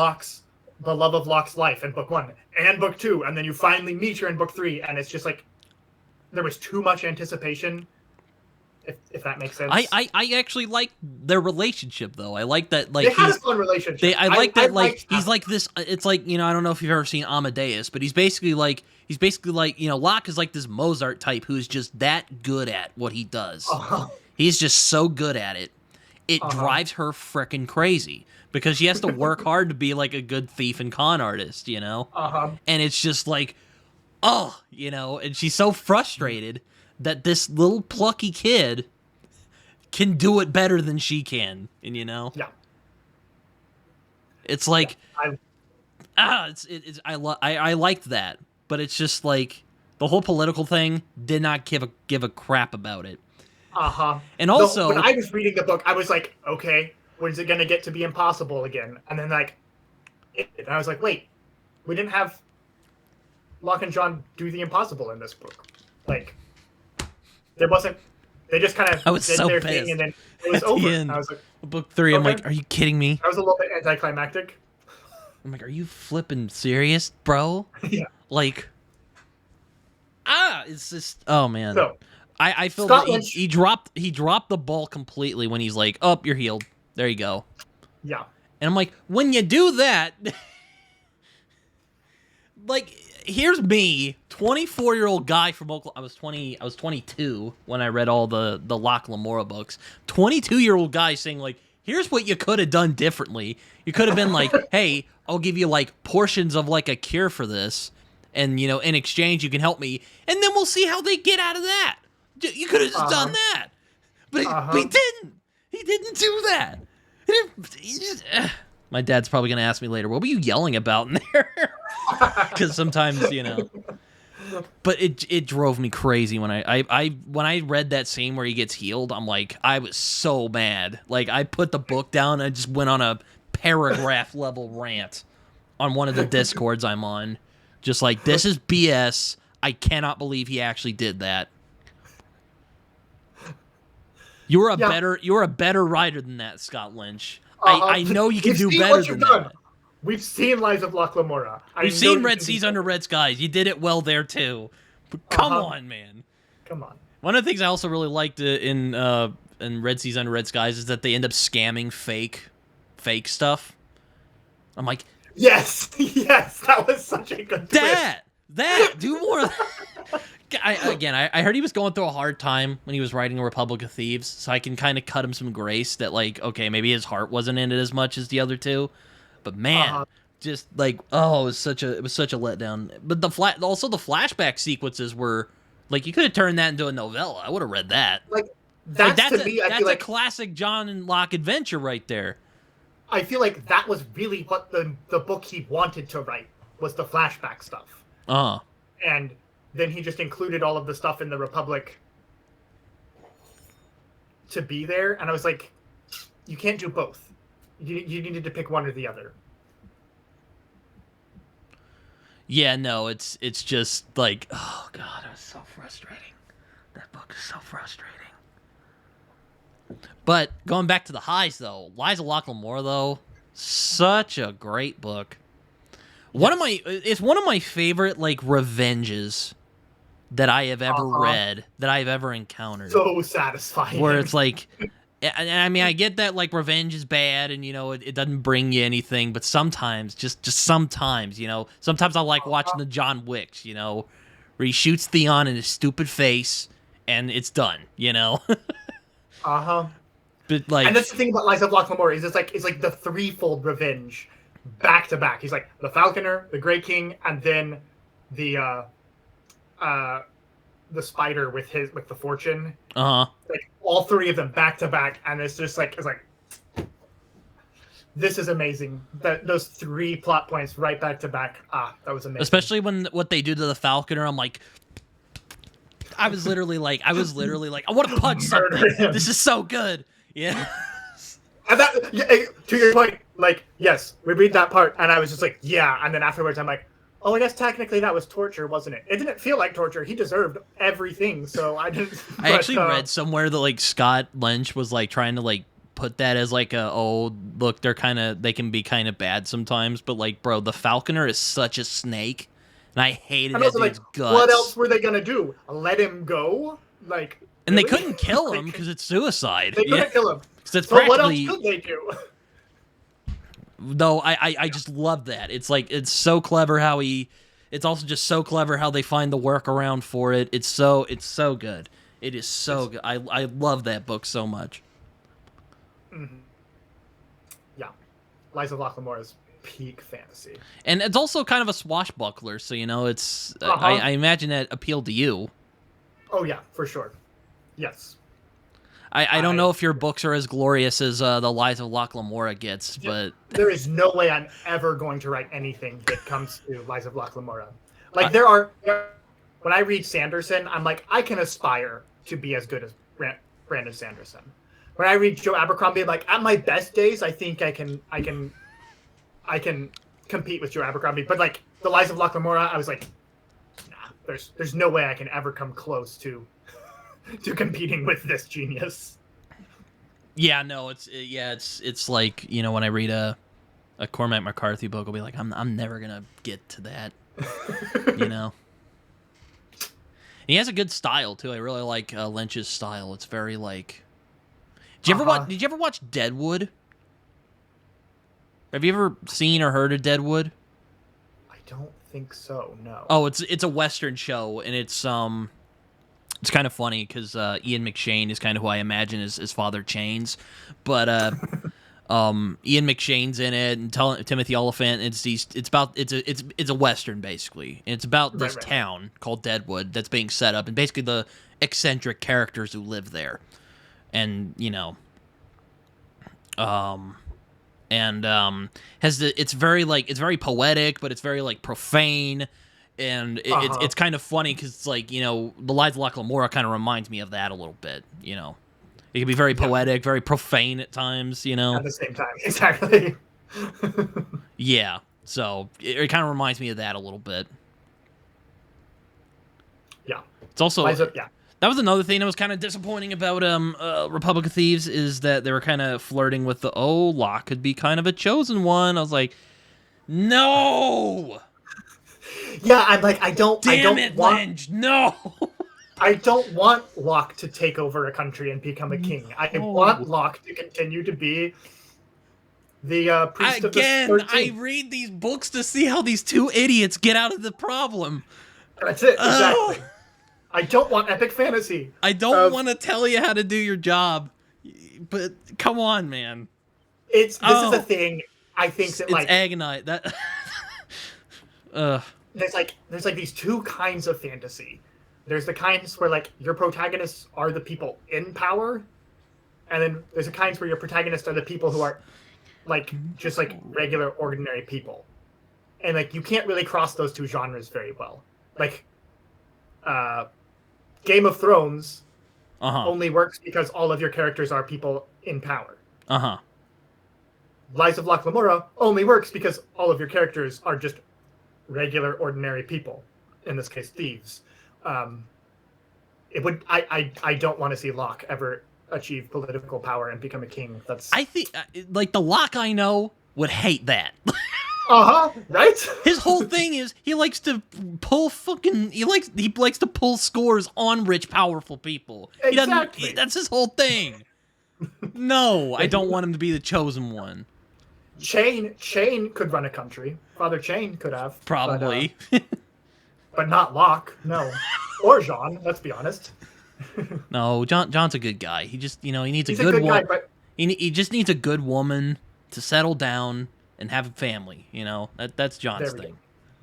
The love of Locke's life in book 1 and book 2, and then you finally meet her in book 3, and it's just like there was too much anticipation. If that makes sense. I actually like their relationship though. I like that like they had a fun relationship. I like that like he's like this. It's like, you know, I don't know if you've ever seen Amadeus, but he's basically like you know, Locke is like this Mozart type who's just that good at what he does. He's just so good at it. It drives her frickin' crazy. Because she has to work hard to be like a good thief and con artist, you know? And it's just like, you know, and she's so frustrated that this little plucky kid can do it better than she can. And, you know? Yeah. It's like, I liked that. But it's just like The whole political thing, did not give a crap about it. Uh-huh. And also, when I was reading the book, I was like, okay, when's it gonna get to be impossible again? And then and I was like, wait, we didn't have Locke and John do the impossible in this book. Like, there wasn't. They just kind of did their thing, and then it was over. I was like, book 3, I'm like, are you kidding me? I was a little bit anticlimactic. I'm like, are you flipping serious, bro? Yeah. Like, it's just, oh man. So, I feel that he dropped the ball completely when he's like, oh, you're healed. There you go. Yeah. And I'm like, when you do that, like, here's me, 24-year-old guy from Oklahoma. I was 22 when I read all the Locke Lamora books. 22-year-old guy saying, like, here's what you could have done differently. You could have been like, hey, I'll give you, like, portions of, like, a cure for this. And, you know, in exchange, you can help me. And then we'll see how they get out of that. You could have just done that. But he didn't. He didn't do that. He just, my dad's probably going to ask me later, what were you yelling about in there? Because sometimes, you know. But it drove me crazy when I read that scene where he gets healed. I'm like, I was so mad. Like, I put the book down and I just went on a paragraph level rant on one of the Discords I'm on. Just like, this is BS. I cannot believe he actually did that. You're a better writer than that, Scott Lynch. I know you can do better than that. We've seen Lies of Locke Lamora. We've seen Red Seas Under Red Skies. You did it well there too. But come on, man. Come on. One of the things I also really liked in Red Seas Under Red Skies is that they end up scamming fake stuff. I'm like, yes, that was such a good twist. That do more. I heard he was going through a hard time when he was writing A Republic of Thieves, so I can kind of cut him some grace that, like, okay, maybe his heart wasn't in it as much as the other two, but man, just like, it was such a letdown. But the flashback sequences were like, you could have turned that into a novella. I would have read that. Like that's a classic John and Locke adventure right there. I feel like that was really what the book he wanted to write was the flashback stuff. And then he just included all of the stuff in the Republic to be there, and I was like, you can't do both. You needed to pick one or the other. Yeah, no, it's just like, oh god, it was so frustrating. That book is so frustrating. But going back to the highs, though, Lies of Locke Lamora, though, such a great book. It's one of my favorite, like, revenges that I have ever read, that I've ever encountered. So satisfying. Where it's like, and I mean, I get that, like, revenge is bad and, you know, it doesn't bring you anything, but sometimes, just sometimes, you know, sometimes I like watching the John Wicks, you know, where he shoots Theon in his stupid face and it's done, you know? But, like, and that's the thing about Lies of Locke Lamora is it's like the threefold revenge back to back. He's like the Falconer, the Grey King, and then the spider with the fortune. Like all three of them back to back, and it's like this is amazing. Those three plot points right back to back. That was amazing. Especially when what they do to the Falconer, I'm like, I was literally like, I want to punch something. This is so good. Yeah. And to your point, like, yes, we read that part, and I was just like, yeah. And then afterwards, I'm like, oh, I guess technically that was torture, wasn't it? It didn't feel like torture. He deserved everything, so I didn't. I actually read somewhere that, like, Scott Lynch was, like, trying to, like, put that as, like, look, they can be kind of bad sometimes, but, like, bro, the Falconer is such a snake, and I hated that dude's guts. What else were they gonna do? Let him go? Like. And really? They couldn't kill him because it's suicide. They couldn't kill him. So what else could they do? No, I just love that. It's like, it's so clever how it's also just so clever how they find the workaround for it. It's so good. It is so good. I love that book so much. Mm-hmm. Yeah. Lies of Locke Lamora is peak fantasy. And it's also kind of a swashbuckler, so, you know, it's I imagine that appealed to you. Oh, yeah, for sure. Yes. I don't know if your books are as glorious as the Lies of Locke Lamora gets, but there is no way I'm ever going to write anything that comes to Lies of Locke Lamora. Like there are when I read Sanderson, I'm like, I can aspire to be as good as Brandon Sanderson. When I read Joe Abercrombie, I'm like, at my best days, I think I can compete with Joe Abercrombie. But like the Lies of Locke Lamora, I was like, nah, there's no way I can ever come close to competing with this genius. Yeah, no, it's like, you know, when I read a Cormac McCarthy book, I'll be like, I'm never gonna get to that, you know. And he has a good style too. I really like Lynch's style. It's very like. Did you ever watch Deadwood? Have you ever seen or heard of Deadwood? I don't think so. No. Oh, it's a Western show, and it's kind of funny because Ian McShane is kind of who I imagine is Father Chains, but Ian McShane's in it, and Timothy Oliphant. It's a Western basically, and it's about this town called Deadwood that's being set up, and basically the eccentric characters who live there, and you know, it's very poetic, but it's very like profane. And it's kind of funny because it's like, you know, the Lies of Locke Lamora kind of reminds me of that a little bit, you know. It can be very poetic, very profane at times, you know. At the same time, exactly. Yeah, so it kind of reminds me of that a little bit. Yeah. It's also that was another thing that was kind of disappointing about Republic of Thieves is that they were kind of flirting with the Locke could be kind of a chosen one. I was like, no. Yeah, I'm like, I don't want Lynch, no. I don't want Locke to take over a country and become a king. I want Locke to continue to be the priest of the 13th. I read these books to see how these two idiots get out of the problem. That's it, exactly. I don't want epic fantasy. I don't want to tell you how to do your job, but come on, man. This is a thing. I think that it's agonizing. That. There's like these two kinds of fantasy. There's the kinds where like your protagonists are the people in power, and then there's the kinds where your protagonists are the people who are like just like regular ordinary people. And like you can't really cross those two genres very well. Like Game of Thrones only works because all of your characters are people in power. Lies of Locke Lamora only works because all of your characters are just regular ordinary people, in this case thieves. I don't want to see Locke ever achieve political power and become a king. I think like the Locke I know would hate that. Right? His whole thing is he likes to pull scores on rich powerful people. Exactly. That's his whole thing. No, I don't want him to be the chosen one. Chain could run a country. Father Chain could have. Probably. But not Locke, no. Or Jean, let's be honest. No, John's a good guy. He just, he needs a good woman. He just needs a good woman to settle down and have a family, That's John's thing.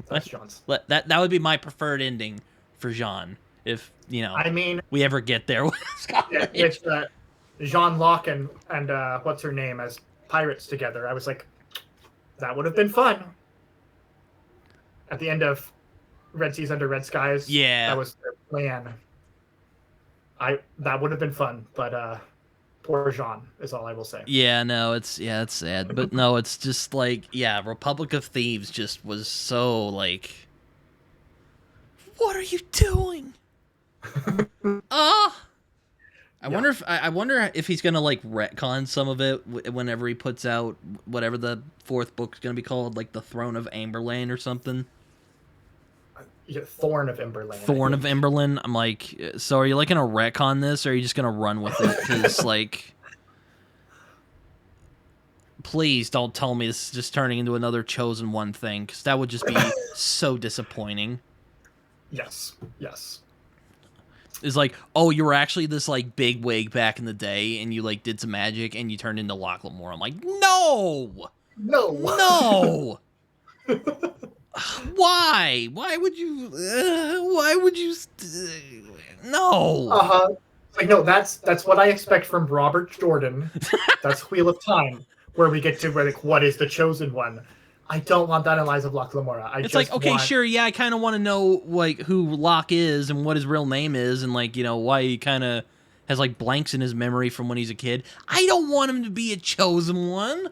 That's John's. That would be my preferred ending for Jean if, we ever get there with Scotland. With Jean Locke and what's her name as pirates together. I was like, that would have been fun. At the end of Red Seas Under Red Skies, that was their plan. That would have been fun, but poor Jean is all I will say. Yeah, no, it's sad, but no, it's just like, Republic of Thieves just was so like, what are you doing? I wonder if he's gonna like retcon some of it whenever he puts out whatever the fourth book's gonna be called, like the Throne of Amberlane or something. Thorn of Emberlane. Thorn of Emberlane. I'm like, so are you like gonna retcon this, or are you just gonna run with it? Because like, please don't tell me this is just turning into another Chosen One thing, because that would just be so disappointing. Yes. It's like, oh, you were actually this like big wig back in the day, and you like did some magic, and you turned into Locke Lamora. I'm like, no. Why? Why would you? No. Like, no, that's what I expect from Robert Jordan. That's Wheel of Time, where we get to like, what is the Chosen One? I don't want that in Lies of Locke Lamora. It's like, okay, sure, yeah, I kind of want to know like who Locke is and what his real name is, and like, you know, why he kind of has like blanks in his memory from when he's a kid. I don't want him to be a chosen one.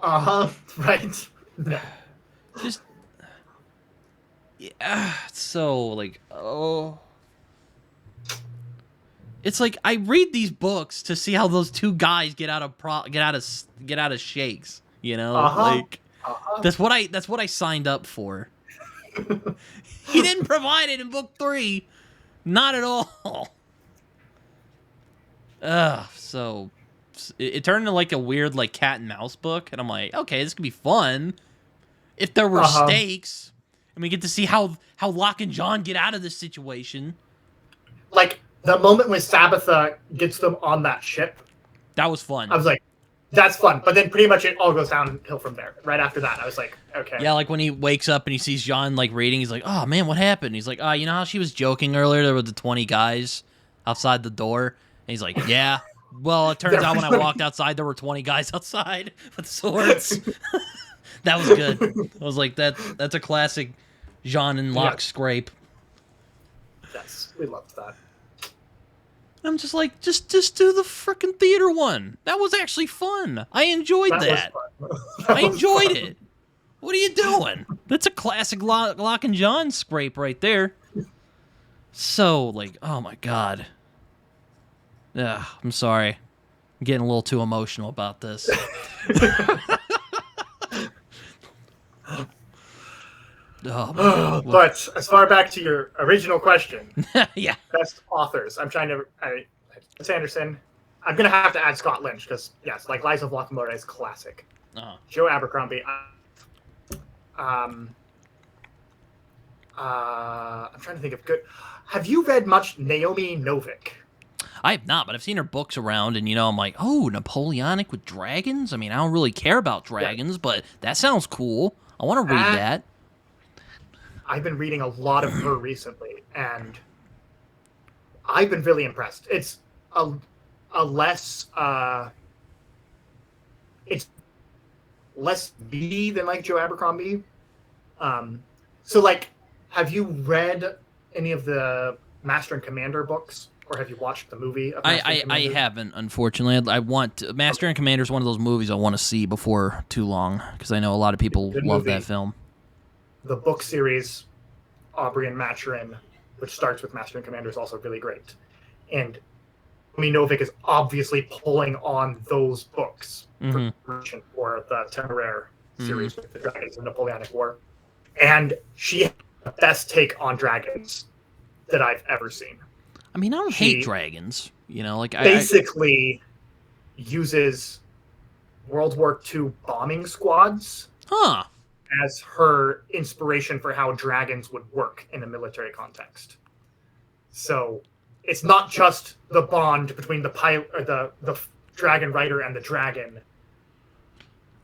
Right. Just, yeah, it's so like, oh. It's like I read these books to see how those two guys get out of shakes. You know, like that's what I signed up for. He didn't provide it in book 3, not at all. So it turned into like a weird like cat and mouse book, and I'm like, okay, this could be fun if there were stakes, and we get to see how Locke and John get out of this situation. Like. The moment when Sabitha gets them on that ship, that was fun. I was like, that's fun. But then pretty much it all goes downhill from there. Right after that, I was like, okay. Yeah, like when he wakes up and he sees John like reading, he's like, oh man, what happened? He's like, you know how she was joking earlier? There were the 20 guys outside the door. And he's like, yeah. Well, it turns out when I walked outside, there were 20 guys outside with swords. That was good. I was like, that's a classic Jean and Locke scrape. Yes, we loved that. I'm just like, just do the frickin' theater one. That was actually fun. I enjoyed that. I enjoyed it. What are you doing? That's a classic Locke and John scrape right there. So, like, oh my god. I'm sorry. I'm getting a little too emotional about this. But as far back to your original question, yeah, best authors. I'm trying to. Sanderson. I'm gonna have to add Scott Lynch because yes, like Lies of Locke Lamora is classic. Joe Abercrombie. I'm trying to think of good. Have you read much Naomi Novik? I have not, but I've seen her books around, and, you know, I'm like, oh, Napoleonic with dragons? I mean, I don't really care about dragons, but that sounds cool. I want to read that. I've been reading a lot of her recently, and I've been really impressed. It's a less it's less beady than like Joe Abercrombie. So like, have you read any of the Master and Commander books, or have you watched the movie? Of I haven't, unfortunately. I want Master and Commander is one of those movies I want to see before too long because I know a lot of people love that film. The book series, Aubrey and Maturin, which starts with Master and Commander, is also really great. And Novik is obviously pulling on those books for the Temeraire series with the Dragons and Napoleonic War. And she has the best take on dragons that I've ever seen. I mean, I don't hate dragons. You know, like basically uses World War II bombing squads as her inspiration for how dragons would work in a military context. So it's not just the bond between the pilot or the dragon rider and the dragon,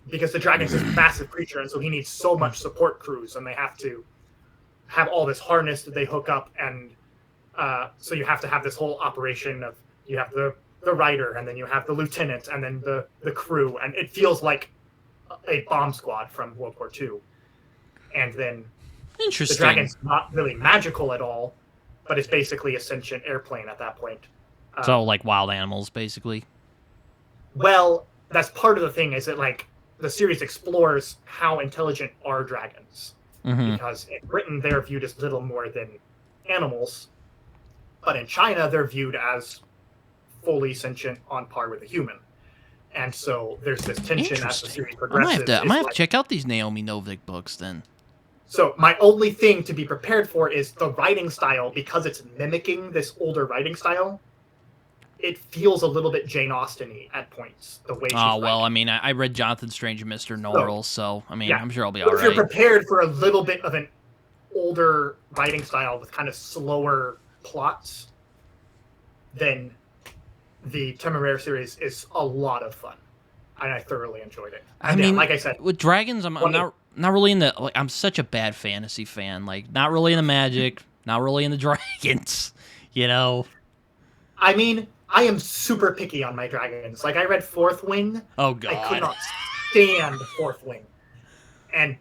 because the dragon's this massive creature, and so he needs so much support crews, and they have to have all this harness that they hook up, and so you have to have this whole operation of you have the rider, and then you have the lieutenant, and then the crew, and it feels like a bomb squad from World War II. And then the dragon's not really magical at all, but it's basically a sentient airplane at that point. So like wild animals, basically. Well, that's part of the thing, is that like the series explores how intelligent are dragons. Because in Britain, they're viewed as little more than animals, but in China, they're viewed as fully sentient, on par with a human. And so there's this tension as the series progresses. I might have to check out these Naomi Novik books then. So my only thing to be prepared for is the writing style, because it's mimicking this older writing style. It feels a little bit Jane Austen-y at points, the way she's writing. Well, I mean, I read Jonathan Strange and Mr. Norrell, so I mean, I'm sure I'll be all right. If you're prepared for a little bit of an older writing style with kind of slower plots, then the Temeraire series is a lot of fun, and I thoroughly enjoyed it. I mean, like I said, with dragons, I'm not really in the like. I'm such a bad fantasy fan. Like, not really in the magic, not really in the dragons. You know. I mean, I am super picky on my dragons. Like, I read Fourth Wing. Oh God, I could not stand Fourth Wing, And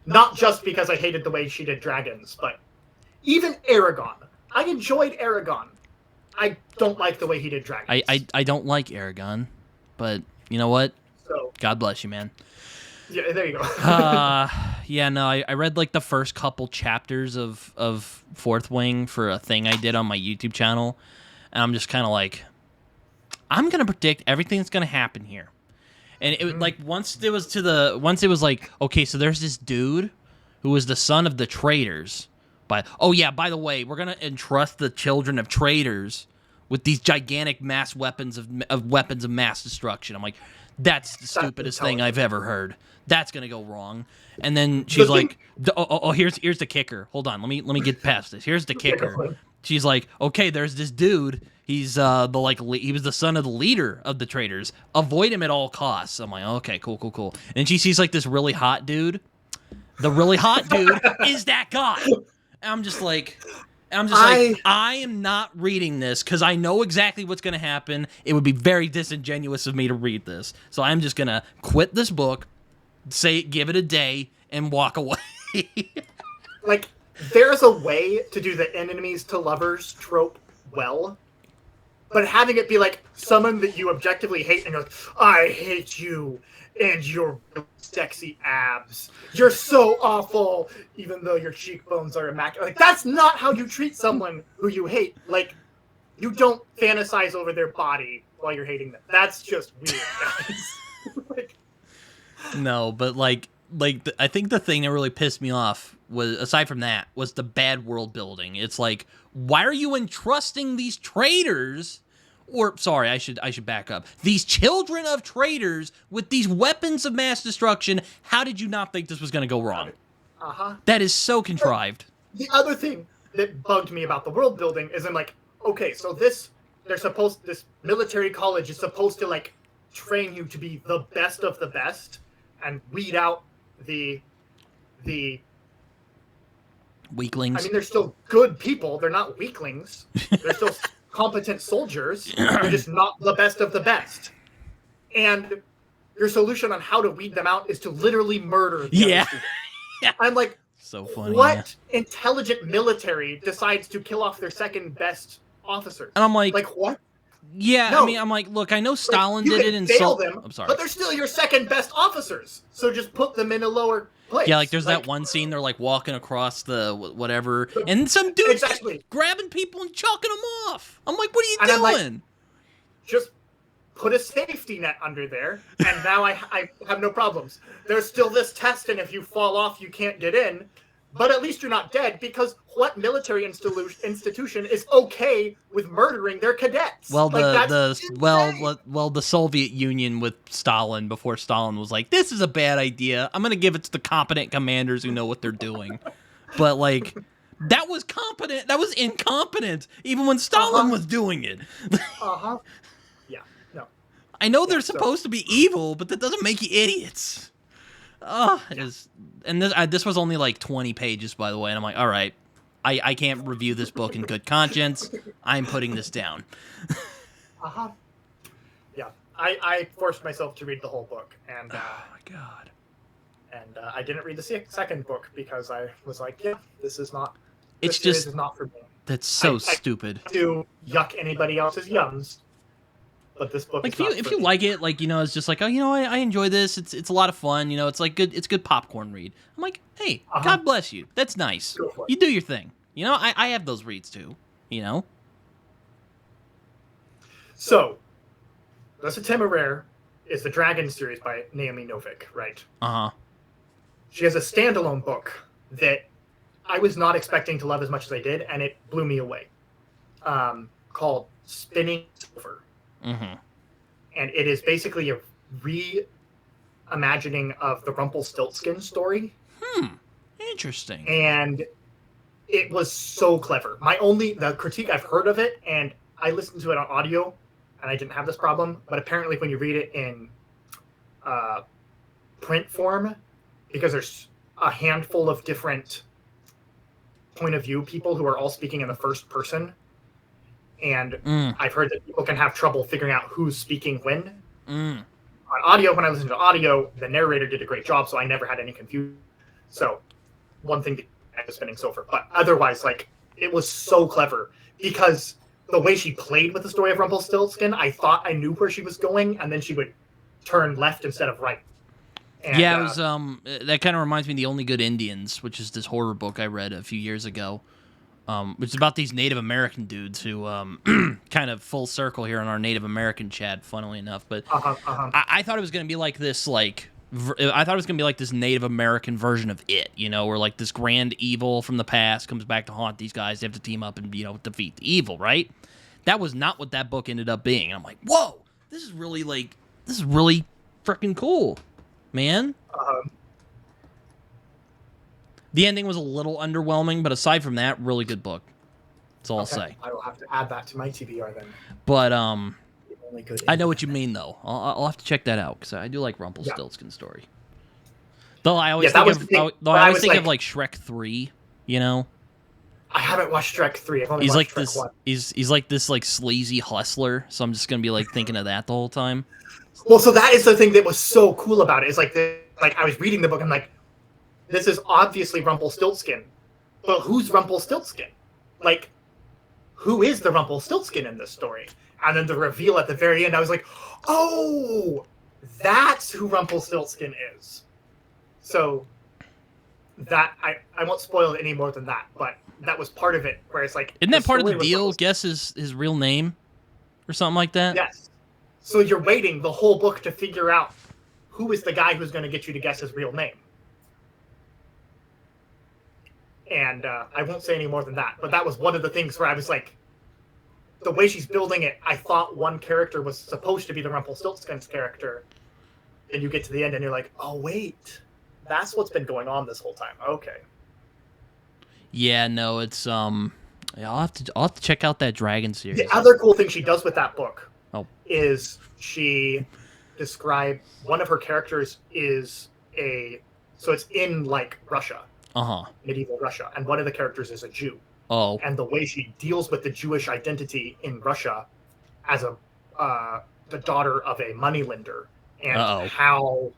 not just because I hated the way she did dragons, but even Aragon. I enjoyed Aragon. I don't like the way he did dragons. I don't like Aragon, but you know what? So God bless you, man. yeah, there you go. Yeah, no, I read like the first couple chapters of Fourth Wing for a thing I did on my YouTube channel, and I'm just kind of like, I'm gonna predict everything that's gonna happen here. And it like once it was like, okay, so there's this dude who was the son of the traitors. By the way, we're gonna entrust the children of traitors with these gigantic mass weapons of weapons of mass destruction. I'm like, that's the stupidest thing I've ever heard. That's gonna go wrong. And then she's like, here's the kicker. Hold on, let me get past this. Here's the kicker. She's like, okay, there's this dude. He's he was the son of the leader of the traitors. Avoid him at all costs. I'm like, okay, cool. And she sees like this really hot dude. The really hot dude is that guy. And I'm just like, I am not reading this because I know exactly what's going to happen. It would be very disingenuous of me to read this. So I'm just going to quit this book, give it a day, and walk away. Like, there's a way to do the enemies to lovers trope well, but having it be like someone that you objectively hate and you're like, I hate you and your sexy abs. You're so awful, even though your cheekbones are immaculate. Like, that's not how you treat someone who you hate. Like, you don't fantasize over their body while you're hating them. That's just weird, guys. No, but I think the thing that really pissed me off was, aside from that, was the bad world building. It's like, why are you entrusting these traitors, or sorry, I should back up, these children of traitors with these weapons of mass destruction? How did you not think this was going to go wrong? That is so contrived. The other thing that bugged me about the world building is I'm like, okay, so this military college is supposed to like train you to be the best of the best and weed out the weaklings. I mean, they're still good people. They're not weaklings. They're still competent soldiers. They're just not the best of the best. And your solution on how to weed them out is to literally murder the other students. I'm like, so funny. What intelligent military decides to kill off their second best officers? And I'm like what? Yeah, no. I mean, I'm like, look, I know Stalin did it in I'm sorry, but they're still your second best officers. So just put them in a lower place. Yeah, like there's that one scene they're like walking across the whatever, and some dude's grabbing people and chalking them off. I'm like, what are you doing? Like, just put a safety net under there, and now I have no problems. There's still this test, and if you fall off, you can't get in. But at least you're not dead, because what military institution is okay with murdering their cadets? Well, the Soviet Union with Stalin, before Stalin was like, this is a bad idea. I'm going to give it to the competent commanders who know what they're doing. But like, that was competent. That was incompetent, even when Stalin was doing it. Yeah, no. I know they're supposed to be evil, but that doesn't make you idiots. And this was only like 20 pages, by the way, and I'm like, all right, I can't review this book in good conscience. I'm putting this down. Yeah, I forced myself to read the whole book, and oh my god, and I didn't read the second book because I was like, yeah, this is not. This is not for me. That's so stupid. To yuck anybody else's yums. But this book, like, if you like it, like, you know, it's just like, oh, you know, I enjoy this. It's a lot of fun. You know, it's like good popcorn read. I'm like, hey, God bless you. That's nice. You do your thing. You know, I have those reads too. You know. So, Lesser Temeraire is the Dragon series by Naomi Novik, right? She has a standalone book that I was not expecting to love as much as I did, and it blew me away. Called Spinning Silver. And it is basically a reimagining of the Rumpelstiltskin story. Interesting. And it was so clever. The critique I've heard of it, and I listened to it on audio, and I didn't have this problem, but apparently when you read it in print form, because there's a handful of different point of view people who are all speaking in the first person, and I've heard that people can have trouble figuring out who's speaking when. on audio, when I listened to audio, the narrator did a great job, so I never had any confusion. So one thing I was spinning silver, but otherwise, like, it was so clever because the way she played with the story of Rumpelstiltskin, I thought I knew where she was going, and then she would turn left instead of right. And, yeah, it was that kind of reminds me of The Only Good Indians, which is this horror book I read a few years ago. Which is about these Native American dudes who kind of full circle here on our Native American chat, funnily enough. But I thought it was going to be like this, I thought it was going to be like this Native American version of It, you know, where like this grand evil from the past comes back to haunt these guys. They have to team up and, you know, defeat the evil, right? That was not what that book ended up being. And I'm like, whoa, this is really freaking cool, man. The ending was a little underwhelming, but aside from that, really good book. That's all I'll say. I will have to add that to my TBR then. But I know what you mean, though. I'll have to check that out because I do like Rumpelstiltskin's story. Though I always think of like Shrek 3. You know, I haven't watched Shrek 3. I've only he's watched like Shrek this. 1. He's like this like sleazy hustler. So I'm just gonna be like thinking of that the whole time. Well, so that is the thing that was so cool about it. It's like I was reading the book and I'm like, this is obviously Rumpelstiltskin, but who's Rumpelstiltskin? Like, who is the Rumpelstiltskin in this story? And then the reveal at the very end, I was like, oh, that's who Rumpelstiltskin is. So that I won't spoil it any more than that, but that was part of it. Where it's like, isn't that part of the deal? Guess his real name or something like that. Yes. So you're waiting the whole book to figure out who is the guy who's going to get you to guess his real name. And I won't say any more than that, but that was one of the things where I was like, the way she's building it, I thought one character was supposed to be the Rumpelstiltskin's character. And you get to the end and you're like, oh, wait, that's what's been going on this whole time. Okay. Yeah, no, it's I'll have to check out that Dragon series. The other cool thing she does with that book is she described one of her characters is so it's in like Russia. Medieval Russia, and one of the characters is a Jew. And the way she deals with the Jewish identity in Russia as the daughter of a moneylender, and how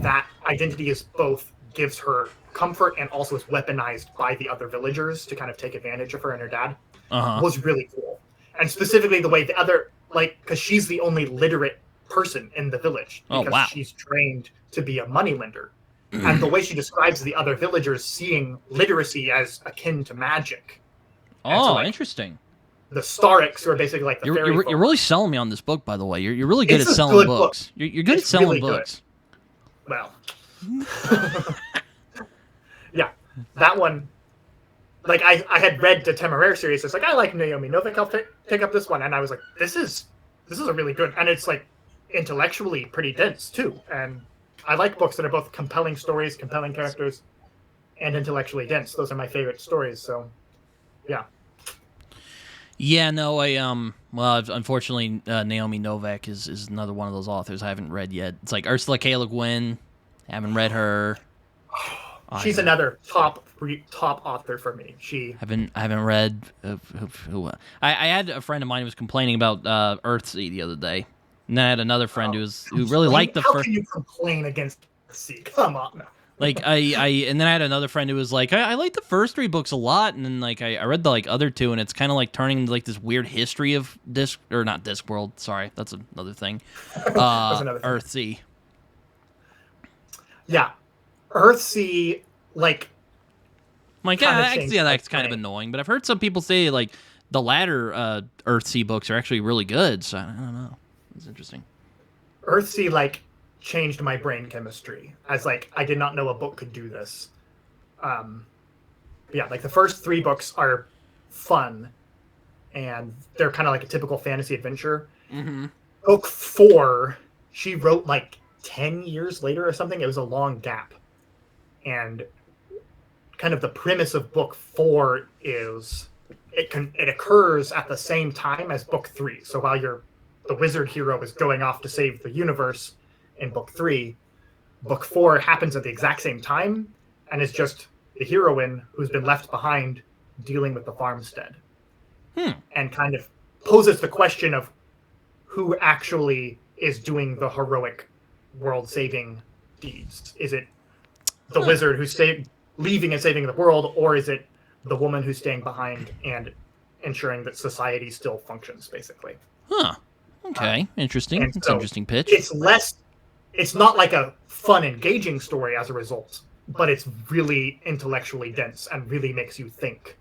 that identity is both gives her comfort and also is weaponized by the other villagers to kind of take advantage of her and her dad was really cool. And specifically the way the other, like, because she's the only literate person in the village because she's trained to be a moneylender. And the way she describes the other villagers seeing literacy as akin to magic. Oh, like, interesting. The Starics are basically like the fairy folk. You're really selling me on this book, by the way. You're really good at selling books. You're good at selling really books. Good. Well. Yeah. That one, like, I had read the Temeraire series. It's like, I like Naomi Novik. I'll pick up this one. And I was like, this is a really good. And it's, like, intellectually pretty dense, too. And I like books that are both compelling stories, compelling characters, and intellectually dense. Those are my favorite stories. So, yeah. Yeah, no, well, unfortunately, Naomi Novik is another one of those authors I haven't read yet. It's like Ursula K. Le Guin. Haven't read her. She's another top author for me. I haven't read. I had a friend of mine who was complaining about Earthsea the other day. And then I had another friend who really liked the first. How can you complain against Earthsea? Come on. Like and then I had another friend who was like, I like the first 3 books a lot, and then like I read the like other 2, and it's kind of like turning into like this weird history of not Discworld. Sorry, that's another thing. That's another thing. Earthsea. Yeah, Earthsea, like. I can see how that's kind of annoying, but I've heard some people say like the latter Earthsea books are actually really good. So I don't know. It's interesting. Earthsea like changed my brain chemistry as like I did not know a book could do this. Yeah, like the first 3 books are fun, and they're kind of like a typical fantasy adventure. Book 4, she wrote like 10 years later or something. It was a long gap, and kind of the premise of book 4 is it occurs at the same time as book 3. So while the wizard hero is going off to save the universe in book 3, book 4 happens at the exact same time, and is just the heroine who's been left behind dealing with the farmstead. And kind of poses the question of who actually is doing the heroic world-saving deeds. Is it the wizard who's leaving and saving the world, or is it the woman who's staying behind and ensuring that society still functions, basically? Huh. Okay. Interesting. That's so an interesting pitch. It's not like a fun, engaging story as a result, but it's really intellectually dense and really makes you think.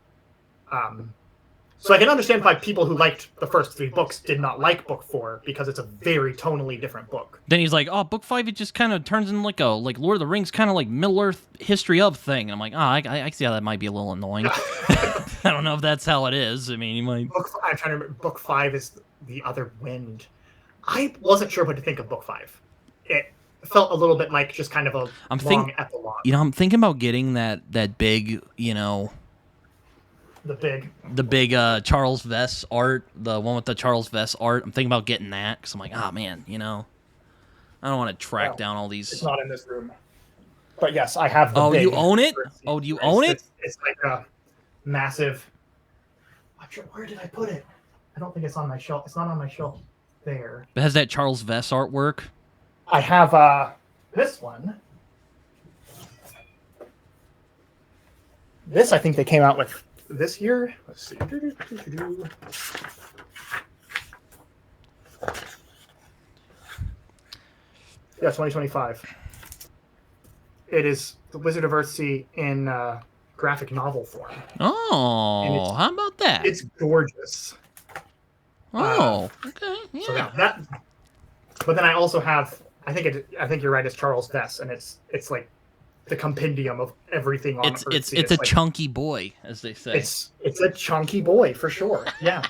So I can understand why people who liked the first 3 books did not like book 4, because it's a very tonally different book. Then he's like, "Oh, book 5, it just kind of turns into like Lord of the Rings, kind of like Middle Earth history of thing." And I'm like, "Oh, I see how that might be a little annoying." I don't know if that's how it is. I mean, you might. I'm trying to remember. Book 5 is The Other Wind. I wasn't sure what to think of book 5. It felt a little bit like just kind of a long epilogue. I'm thinking about getting that big, the big Charles Vess art, the one with the Charles Vess art. I'm thinking about getting that because I'm like, oh man, I don't want to track down all these. It's not in this room. But yes, I have the Oh, big you own it? Earthsea. Oh, do you own it? It's like a massive... Where did I put it? I don't think it's on my shelf. It's not on my shelf there. It has that Charles Vess artwork. I have this one. This, I think they came out with this year. Let's see. Yeah, 2025. It is The Wizard of Earthsea in graphic novel form. Oh, how about that? It's gorgeous. Oh, okay. Yeah. So that. But then I also have. I think you're right. It's Charles Vess, and it's like the compendium of everything on Earthsea. It's a chunky boy, as they say. It's a chunky boy for sure. Yeah.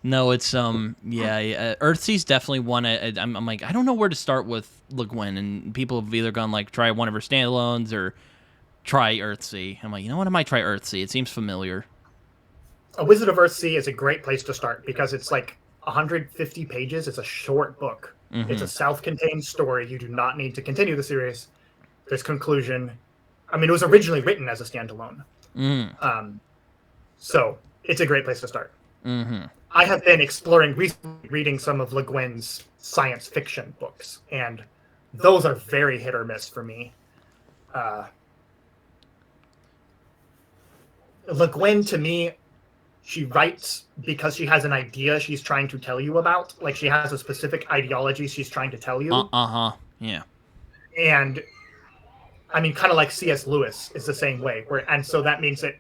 No, it's Earthsea's definitely one. I'm like, I don't know where to start with Le Guin, and people have either gone like try one of her standalones or try Earthsea. I'm like, you know what? I might try Earthsea. It seems familiar. A Wizard of Earthsea is a great place to start because it's like 150 pages. It's a short book. Mm-hmm. It's a self-contained story. You do not need to continue the series. There's conclusion. I mean, it was originally written as a standalone. So it's a great place to start. Mm-hmm. I have been exploring recently, reading some of Le Guin's science fiction books, and those are very hit or miss for me. Le Guin, to me, she writes because she has an idea she's trying to tell you about. Like, she has a specific ideology she's trying to tell you. Yeah. And, I mean, kind of like C.S. Lewis is the same way. And so that means that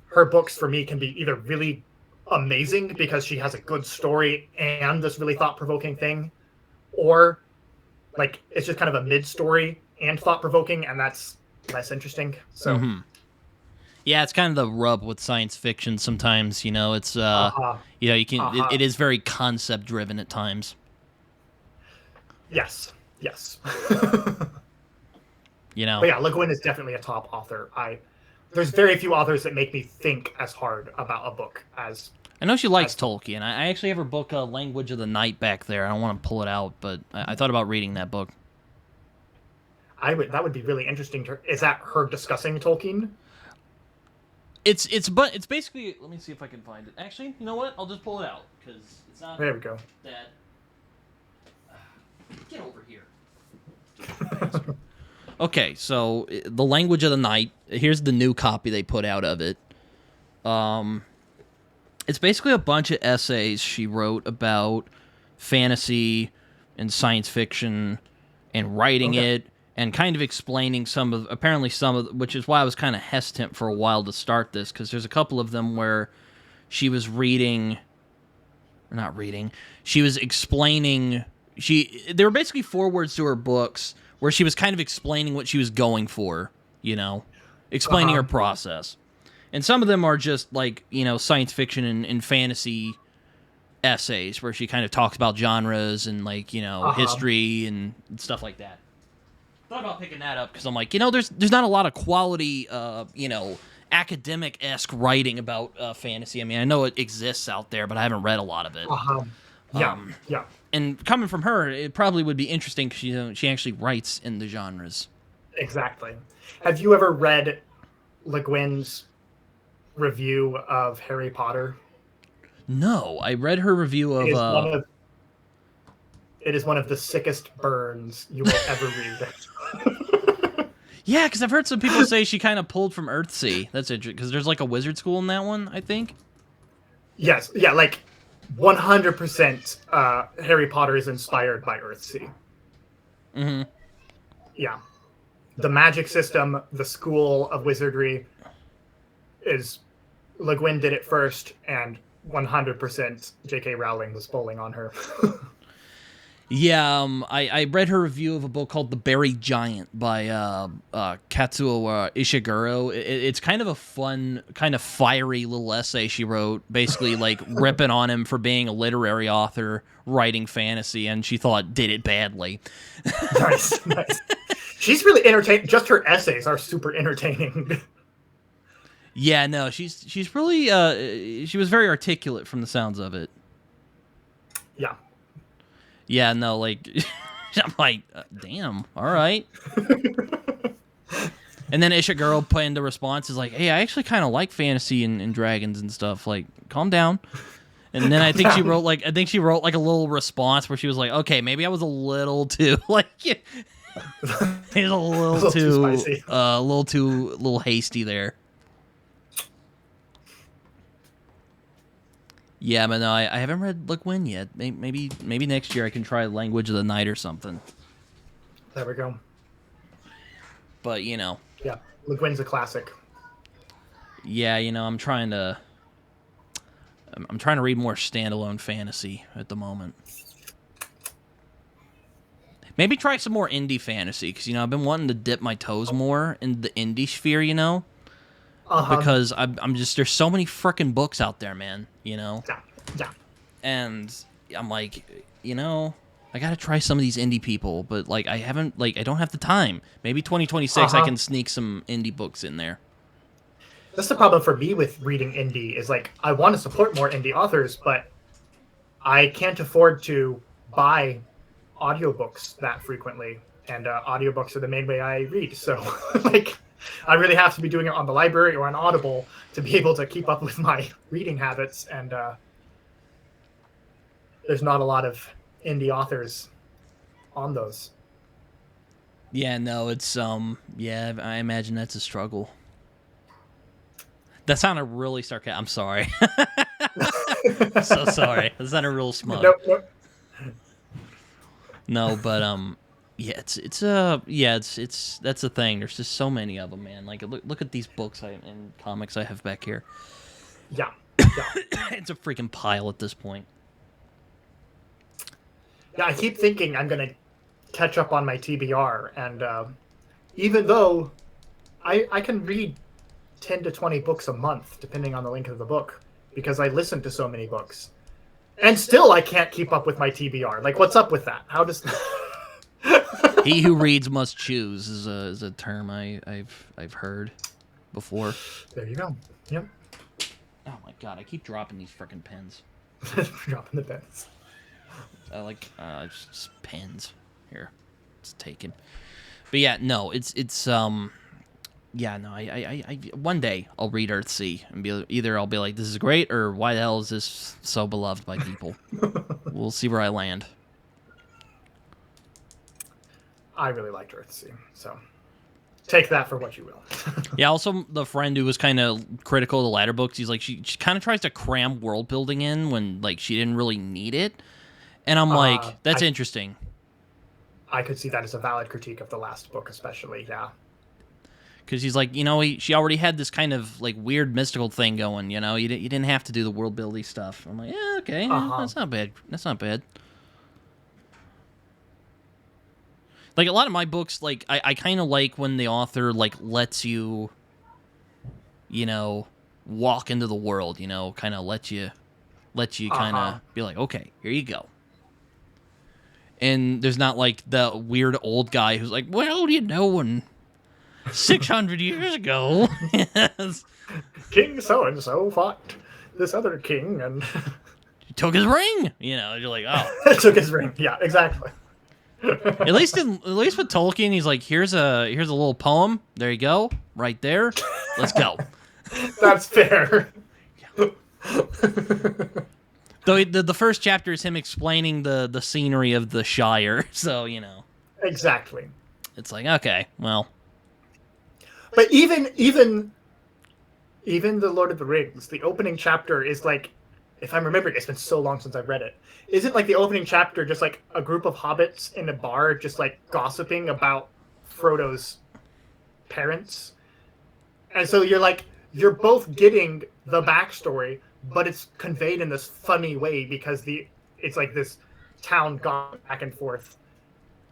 her books, for me, can be either really amazing because she has a good story and this really thought-provoking thing, or, like, it's just kind of a mid-story and thought-provoking, and that's less interesting. So... Mm-hmm. Yeah, it's kind of the rub with science fiction sometimes, it's, you can, it is very concept driven at times. Yes. But yeah, Le Guin is definitely a top author. There's very few authors that make me think as hard about a book as... I know she likes Tolkien. I actually have her book, Language of the Night, back there. I don't want to pull it out, but I thought about reading that book. That would be really interesting. Is that her discussing Tolkien? It's basically, let me see if I can find it. Actually, you know what? I'll just pull it out because it's not. There we go. That. Get over here. Okay, so The Language of the Night. Here's the new copy they put out of it. It's basically a bunch of essays she wrote about fantasy and science fiction and writing it. And kind of explaining which is why I was kind of hesitant for a while to start this, because there's a couple of them where she was she was explaining, there were basically forewords to her books where she was kind of explaining what she was going for, explaining her process. And some of them are just like, science fiction and fantasy essays where she kind of talks about genres and like, history and stuff like that. Thought about picking that up because I'm like, there's not a lot of quality, academic-esque writing about fantasy. I mean, I know it exists out there, but I haven't read a lot of it. Yeah. And coming from her, it probably would be interesting because she actually writes in the genres. Exactly. Have you ever read Le Guin's review of Harry Potter? No, I read her review of... It is one of the sickest burns you will ever read. Yeah, because I've heard some people say she kind of pulled from Earthsea. That's interesting, because there's like a wizard school in that one, I think. Yes, yeah, like 100% Harry Potter is inspired by Earthsea. Mm-hmm. Yeah. The magic system, the school of wizardry is... Le Guin did it first, and 100% J.K. Rowling was pulling on her. Yeah, I read her review of a book called The Buried Giant by Katsuo Ishiguro. It's kind of a fun, kind of fiery little essay she wrote, basically like ripping on him for being a literary author writing fantasy, and she thought did it badly. Nice, nice. She's really entertaining. Just her essays are super entertaining. Yeah, no, she's really she was very articulate from the sounds of it. Yeah. Yeah, no, like I'm like, damn, all right. And then Ishiguro put into response is like, hey, I actually kind of like fantasy and dragons and stuff. Like, calm down. And then I think she wrote like a little response where she was like, okay, maybe I was a little too like, it was a little too spicy. A little hasty there. Yeah, but no, I haven't read Le Guin yet. Maybe next year I can try Language of the Night or something. There we go. But, you know. Yeah, Le Guin's a classic. Yeah, you know, I'm trying to read more standalone fantasy at the moment. Maybe try some more indie fantasy, because, you know, I've been wanting to dip my toes more in the indie sphere, you know? Because I'm just, there's so many frickin' books out there, man, you know? Yeah. And I'm like, you know, I gotta try some of these indie people, but, like, I don't have the time. Maybe 2026 I can sneak some indie books in there. That's the problem for me with reading indie, is, like, I want to support more indie authors, but I can't afford to buy audiobooks that frequently, and audiobooks are the main way I read, so, like... I really have to be doing it on the library or on Audible to be able to keep up with my reading habits, and there's not a lot of indie authors on those. Yeah, no, it's yeah, I imagine that's a struggle. That sounded really sarcastic. I'm sorry. I'm so sorry. That sounded real smug. Nope. No, but yeah, it's that's the thing. There's just so many of them, man. Like look at these books and comics I have back here. Yeah. It's a freaking pile at this point. Yeah, I keep thinking I'm gonna catch up on my TBR, and even though I can read 10 to 20 books a month, depending on the length of the book, because I listen to so many books, and still I can't keep up with my TBR. Like, what's up with that? How does? He who reads must choose is a term I've heard before. There you go. Yep. Oh my god, I keep dropping these freaking pens. Dropping the pens. I like just pens. Here, it's taken. But yeah, no, it's yeah, no, I one day I'll read Earthsea and either I'll be like, this is great, or why the hell is this so beloved by people? We'll see where I land. I really liked Earthsea, so take that for what you will. Yeah, also the friend who was kind of critical of the latter books, he's like, she kind of tries to cram world building in when like she didn't really need it, and I'm like, that's interesting. I could see that as a valid critique of the last book, especially. Yeah, because he's like, you know, she already had this kind of like weird mystical thing going. You know, you didn't have to do the world building stuff. I'm like, yeah, okay, that's not bad. That's not bad. Like, a lot of my books, like, I kind of like when the author, like, lets you, you know, walk into the world, you know, kind of let you kind of be like, okay, here you go. And there's not, like, the weird old guy who's like, well, you know, and 600 years ago, yes, King so-and-so fought this other king, and... he took his ring, you know, you're like, oh. Took his ring, yeah, exactly. At least with Tolkien, he's like, here's a little poem. There you go, right there. Let's go. That's fair. But The first chapter is him explaining the scenery of the Shire, so Exactly. it's like, okay, well, But even the Lord of the Rings, the opening chapter is like, if I'm remembering, it's been so long since I've read it. Isn't like the opening chapter just like a group of hobbits in a bar just like gossiping about Frodo's parents? And so you're both getting the backstory, but it's conveyed in this funny way because it's like this town gone back and forth.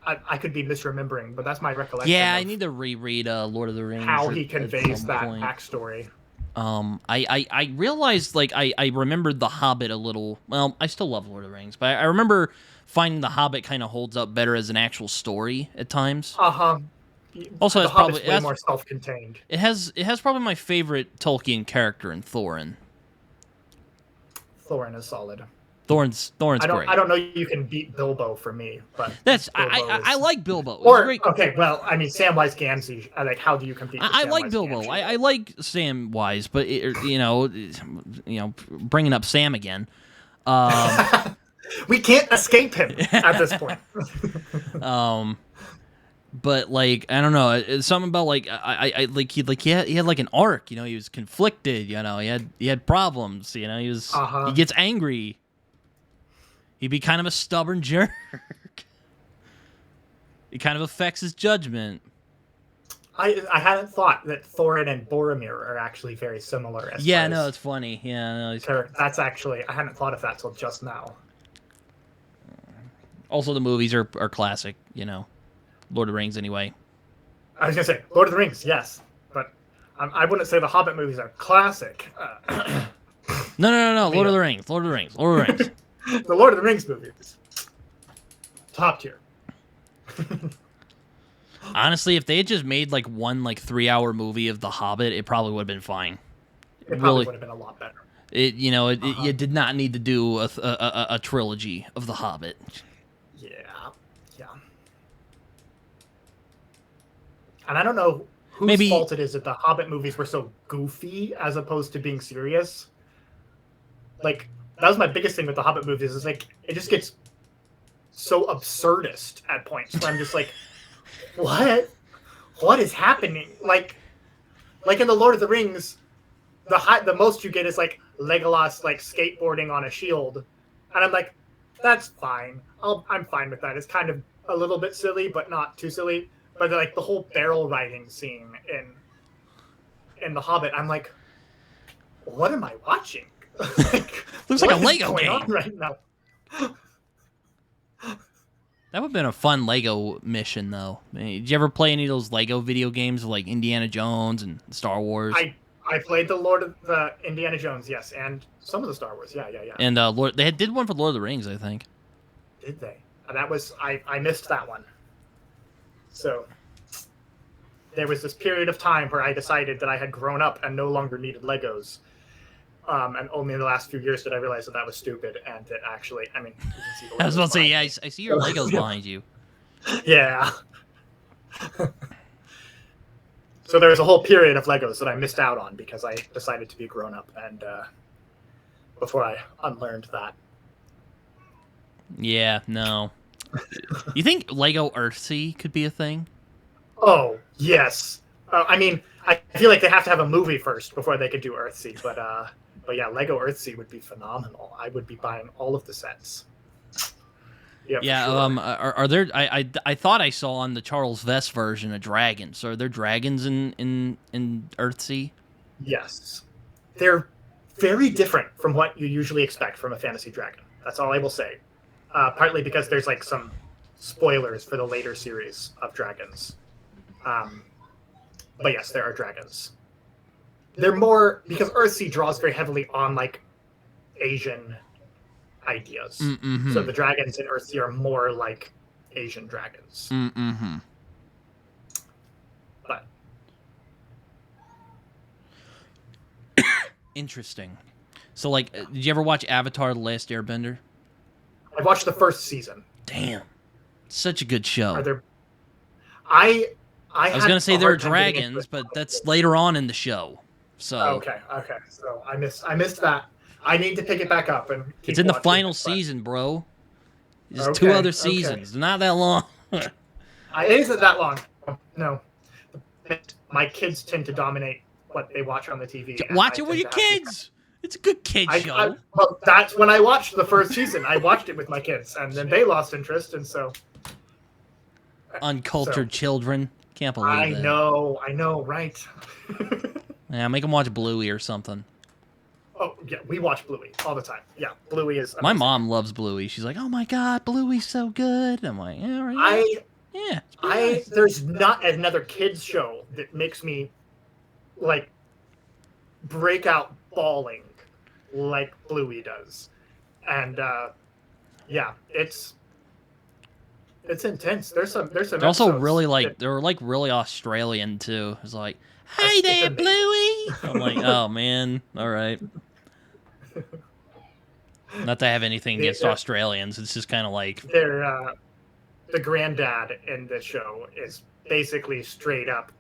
I could be misremembering, but that's my recollection. Yeah, I need to reread Lord of the Rings. How he conveys that backstory. I realized, like, I remembered The Hobbit a little. Well, I still love Lord of the Rings, but I remember finding The Hobbit kind of holds up better as an actual story at times. Also, The Hobbit's way more self-contained. It has probably my favorite Tolkien character in Thorin. Thorin is solid. Thorin's great. I don't know you can beat Bilbo for me, but I like Bilbo. Okay, well, I mean Samwise Gamgee. Like, how do you compete? I like Bilbo. I like Samwise, but bringing up Sam again. We can't escape him at this point. But like, I don't know, it's something about like he had like an arc. He was conflicted. He had problems. He gets angry. He'd be kind of a stubborn jerk. It kind of affects his judgment. I hadn't thought that Thorin and Boromir are actually very similar. No, it's funny. Yeah, no, that's actually, I hadn't thought of that till just now. Also, the movies are classic. Lord of the Rings, anyway. I was gonna say Lord of the Rings, yes, but I wouldn't say the Hobbit movies are classic. No. Lord of the Rings. Lord of the Rings. The Lord of the Rings movies, top tier. Honestly, if they had just made like one 3-hour movie of The Hobbit, it probably would have been fine. It probably would have been a lot better. You did not need to do a trilogy of The Hobbit. Yeah. And I don't know whose fault it is that the Hobbit movies were so goofy as opposed to being serious. Like, that was my biggest thing with the Hobbit movies, is like, it just gets so absurdist at points where I'm just like, what is happening? Like in the Lord of the Rings, the most you get is like Legolas like skateboarding on a shield, and I'm like, that's fine. I'm fine with that. It's kind of a little bit silly, but not too silly. But like the whole barrel riding scene in the Hobbit, I'm like, what am I watching? Looks like a Lego game right now. That would have been a fun Lego mission, though. Did you ever play any of those Lego video games like Indiana Jones and Star Wars? I played the Indiana Jones, yes, and some of the Star Wars, yeah. And they did one for Lord of the Rings, I think. Did they? That was I missed that one. So there was this period of time where I decided that I had grown up and no longer needed Legos. And only in the last few years did I realize that was stupid, and that actually, I mean, you can see the Legos. I was about to say, yeah, I see your Legos behind you. Yeah. So there was a whole period of Legos that I missed out on because I decided to be grown up, and before I unlearned that. Yeah, no. You think Lego Earthsea could be a thing? Oh, yes. I mean, I feel like they have to have a movie first before they could do Earthsea, but yeah, Lego Earthsea would be phenomenal. I would be buying all of the sets. Yeah. Sure. Are there? I thought I saw on the Charles Vess version a dragon. So are there dragons in Earthsea? Yes, they're very different from what you usually expect from a fantasy dragon. That's all I will say. Partly because there's like some spoilers for the later series of dragons. But yes, there are dragons. They're more, because Earthsea draws very heavily on like Asian ideas. Mm-hmm. So the dragons in Earthsea are more like Asian dragons. Mm-hmm. But interesting. So like, did you ever watch Avatar: The Last Airbender? I watched the first season. Damn, such a good show. Are there? I was gonna say there are dragons, but that's later on in the show. So okay. So I missed that. I need to pick it back up and keep It's in the watching final it, season, bro. There's okay, 2 other okay. seasons. Not that long. It isn't that long. No. My kids tend to dominate what they watch on the TV. and Watch I it with tend your to have to- kids. It's a good kid show. well, that's when I watched the first season. I watched it with my kids, and then they lost interest, and so... Uncultured children. Can't believe I that. know, right? Yeah, make them watch Bluey or something. Oh, yeah, we watch Bluey all the time. Yeah, Bluey is amazing. My mom loves Bluey. She's like, oh my god, Bluey's so good. I'm like, yeah, right. Nice. There's not another kids show that makes me like break out bawling like Bluey does, and yeah, it's intense. There's some. They're also episodes really like that- they're like really Australian too. It's like, hey there, Bluey. I'm like, oh man, all right. Not to have anything against Australians. It's just kind of like they're the granddad in the show is basically straight up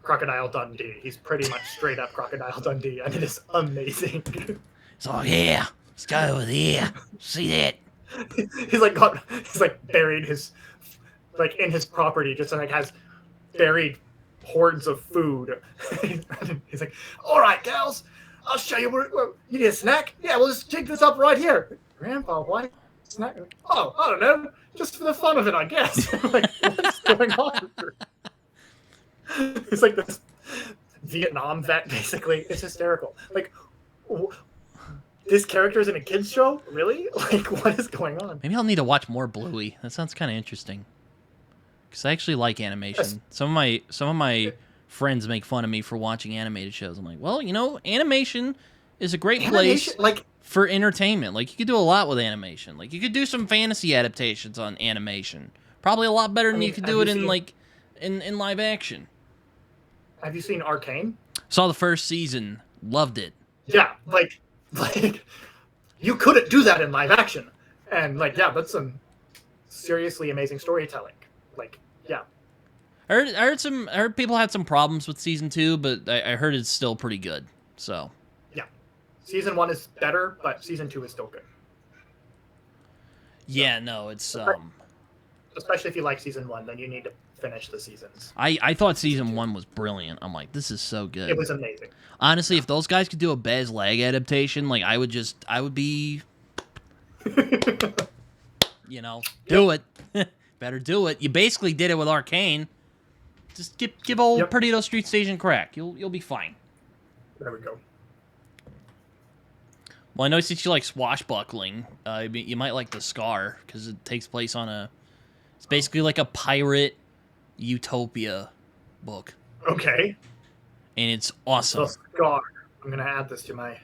Crocodile Dundee. He's pretty much straight up Crocodile Dundee, and it is amazing. So yeah, let's go over there. See that? he's like buried his in his property, just like has buried hordes of food. He's like, all right, gals, I'll show you where you need a snack. Yeah, we'll just take this up right here. Grandpa, why snack? Oh, I don't know, just for the fun of it, I guess. Like, what's going on? It's like this Vietnam vet, basically. It's hysterical. Like, this character's in a kids show? Really? Like, what is going on? Maybe I'll need to watch more Bluey. That sounds kind of interesting. Because I actually like animation. Some of my friends make fun of me for watching animated shows. I'm like, well, you know, animation is a great place for entertainment. Like, you could do a lot with animation. Like, you could do some fantasy adaptations on animation. Probably a lot better than you could do it in in live action. Have you seen Arcane? Saw the first season, loved it. Yeah, like you couldn't do that in live action, and yeah, that's some seriously amazing storytelling. Like, yeah, I heard people had some problems with season 2, but I heard it's still pretty good. So yeah, season 1 is better, but season 2 is still good. Yeah, no, it's especially if you like season 1, then you need to finish the seasons. I thought season 1 was brilliant. I'm like, this is so good. It was amazing. Honestly, if those guys could do a Bez Lag adaptation, like I would be, you know, do it. Better do it. You basically did it with Arcane. Just give old Perdido Street Station crack. You'll be fine. There we go. Well, I know since you like swashbuckling, you might like The Scar because it takes place on it's basically like a pirate utopia book. Okay. And it's awesome. The Scar. I'm gonna add this to my.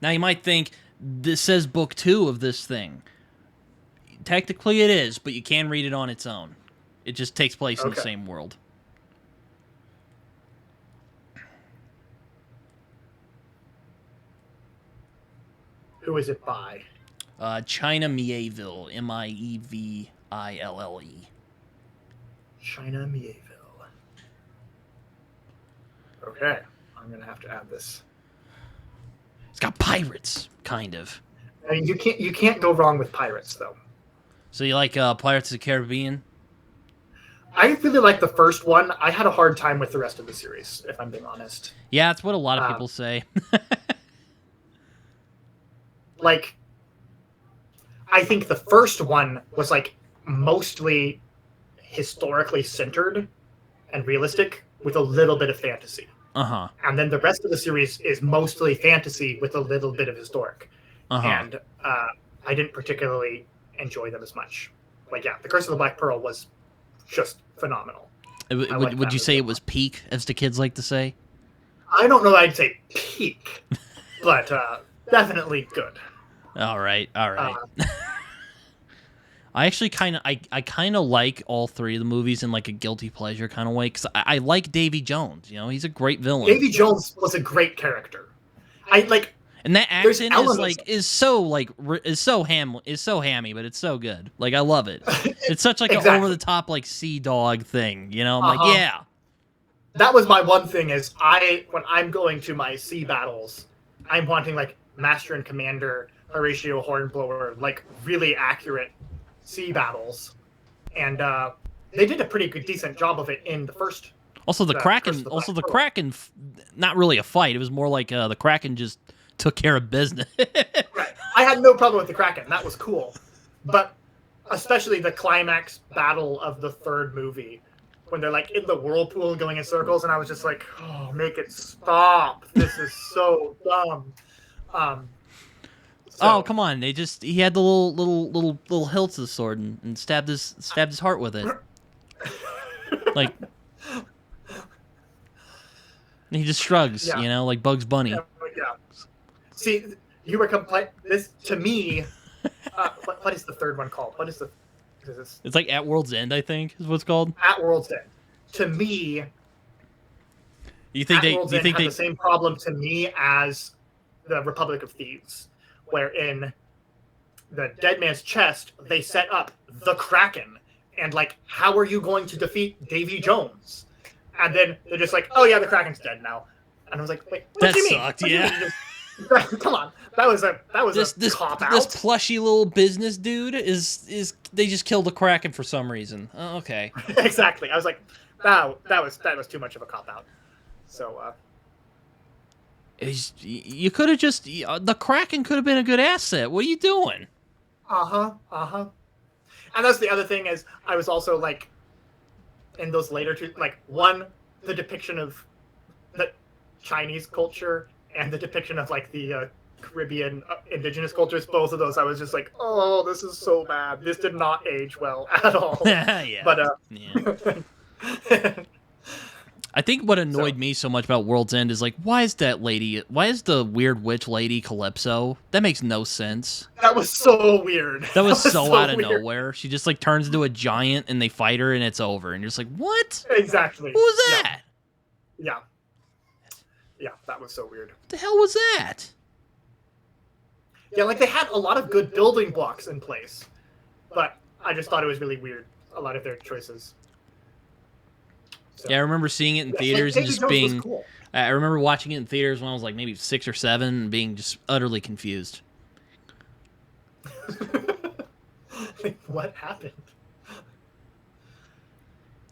Now you might think this says book 2 of this thing. Technically it is, but you can read it on its own. It just takes place in the same world. Who is it by? China Mieville. Mieville. China Mieville. Okay, I'm gonna have to add this. It's got pirates, kind of. I mean, you can't go wrong with pirates, though. So you like Pirates of the Caribbean? I really like the first one. I had a hard time with the rest of the series, if I'm being honest. Yeah, that's what a lot of people say. Like, I think the first one was like mostly historically centered and realistic with a little bit of fantasy. Uh-huh. And then the rest of the series is mostly fantasy with a little bit of historic. Uh-huh. And I didn't particularly enjoy them as much. Like, yeah, The Curse of the Black Pearl was just phenomenal. Would you say it was peak, as the kids like to say? I don't know that I'd say peak, but definitely good. All right. I actually kind of like all 3 of the movies in like a guilty pleasure kind of way because I like Davy Jones. You know, he's a great villain. Davy Jones was a great character. And that accent is so hammy, but it's so good. Like I love it. It's such like an over the top like sea dog thing. You know, I'm like, yeah. That was my one thing is when I'm going to my sea battles I'm wanting like Master and Commander, Horatio Hornblower, like really accurate sea battles, and they did a pretty good, decent job of it in the first. Also, the Kraken. Also, the Kraken. Not really a fight. It was more like the Kraken just took care of business. Right. I had no problem with the Kraken. That was cool, but especially the climax battle of the third movie, when they're like in the whirlpool going in circles, and I was just like, "Oh, make it stop! This is so dumb." Oh, come on! He had the little hilts of the sword and stabbed his heart with it. Like, he just shrugs, like Bugs Bunny. Yeah. See, you were this to me. What is the third one called? What is the? Is this? It's like At World's End, I think, is what it's called. At World's End. To me, you think they had the same problem to me as the Republic of Thieves, wherein the Dead Man's Chest they set up the Kraken, and like, how are you going to defeat Davy Jones? And then they're just like, oh yeah, the Kraken's dead now. And I was like, wait, what do you mean? That sucked, yeah. Come on, that was a cop out. This plushy little business dude is they just killed the Kraken for some reason. Oh, okay. Exactly. I was like, that was too much of a cop out. So you could have just the Kraken could have been a good asset. What are you doing? And that's the other thing is I was also like in those later two, like one, the depiction of the Chinese culture and the depiction of like the Caribbean indigenous cultures, both of those I was just like, oh, this is so bad. This did not age well at all. Yeah. But I think what annoyed me so much about World's End is like, why is the weird witch lady Calypso? That makes no sense. That was so weird. That was so out of nowhere. She just like turns into a giant and they fight her and it's over. And you're just like, what? Exactly. Who was that? Yeah, that was so weird. What the hell was that? Yeah, like they had a lot of good building blocks in place, but I just thought it was really weird, a lot of their choices. So. Yeah, I remember seeing it in theaters and just being... Cool. I remember watching it in theaters when I was like maybe 6 or 7 and being just utterly confused. Like, what happened?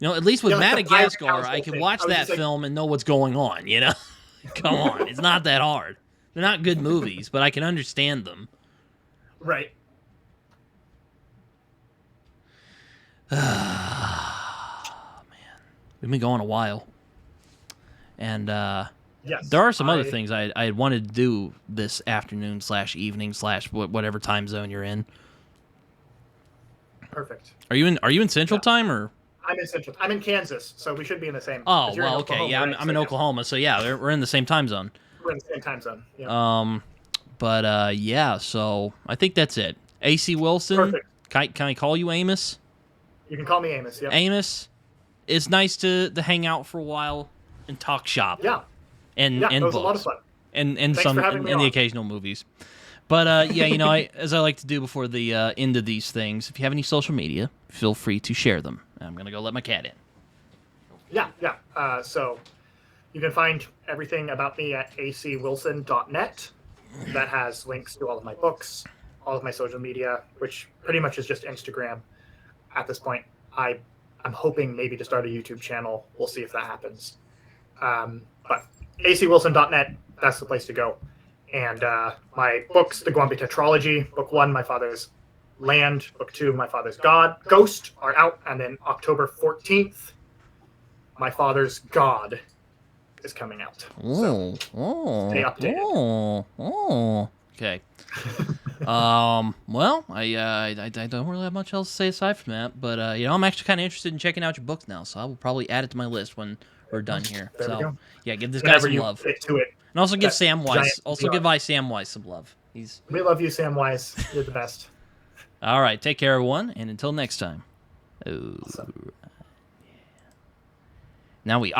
At least with like Madagascar, I could watch that film and know what's going on, Come on, it's not that hard. They're not good movies, but I can understand them. Right. Man. We've been going a while. And yes, there are some other things I had wanted to do this afternoon / evening / whatever time zone you're in. Perfect. Are you in Central Time or? I'm in Central. I'm in Kansas, so we should be in the same. Oh, well, okay. Yeah, I'm in Oklahoma, so yeah, we're in the same time zone. We're in the same time zone. Yeah. But yeah, so I think that's it. AC Wilson. Perfect. Can I call you Amos? You can call me Amos. Yeah. Amos, it's nice to hang out for a while and talk shop. Yeah. And it was books. a lot of fun. And Thanks some for having me and the on. occasional movies. But yeah, as I like to do before the end of these things, if you have any social media, feel free to share them. I'm gonna go let my cat in. Yeah. So you can find everything about me at acwilson.net. That has links to all of my books, all of my social media, which pretty much is just Instagram at this point. I'm hoping maybe to start a YouTube channel. We'll see if that happens. But acwilson.net, that's the place to go. And my books, the Gwambi tetralogy, book 1, My Father's Land, book 2, My Father's Ghost, are out. And then October 14th, My Father's God is coming out. So stay updated. Okay. Well, I don't really have much else to say aside from that, but I'm actually kind of interested in checking out your books now, so I will probably add it to my list when we're done here. There we go. Yeah, give this guy some love. Get to it. And also give Samwise Samwise some love. We love you, Samwise. You're the best. All right, take care, everyone, and until next time. Awesome. Now we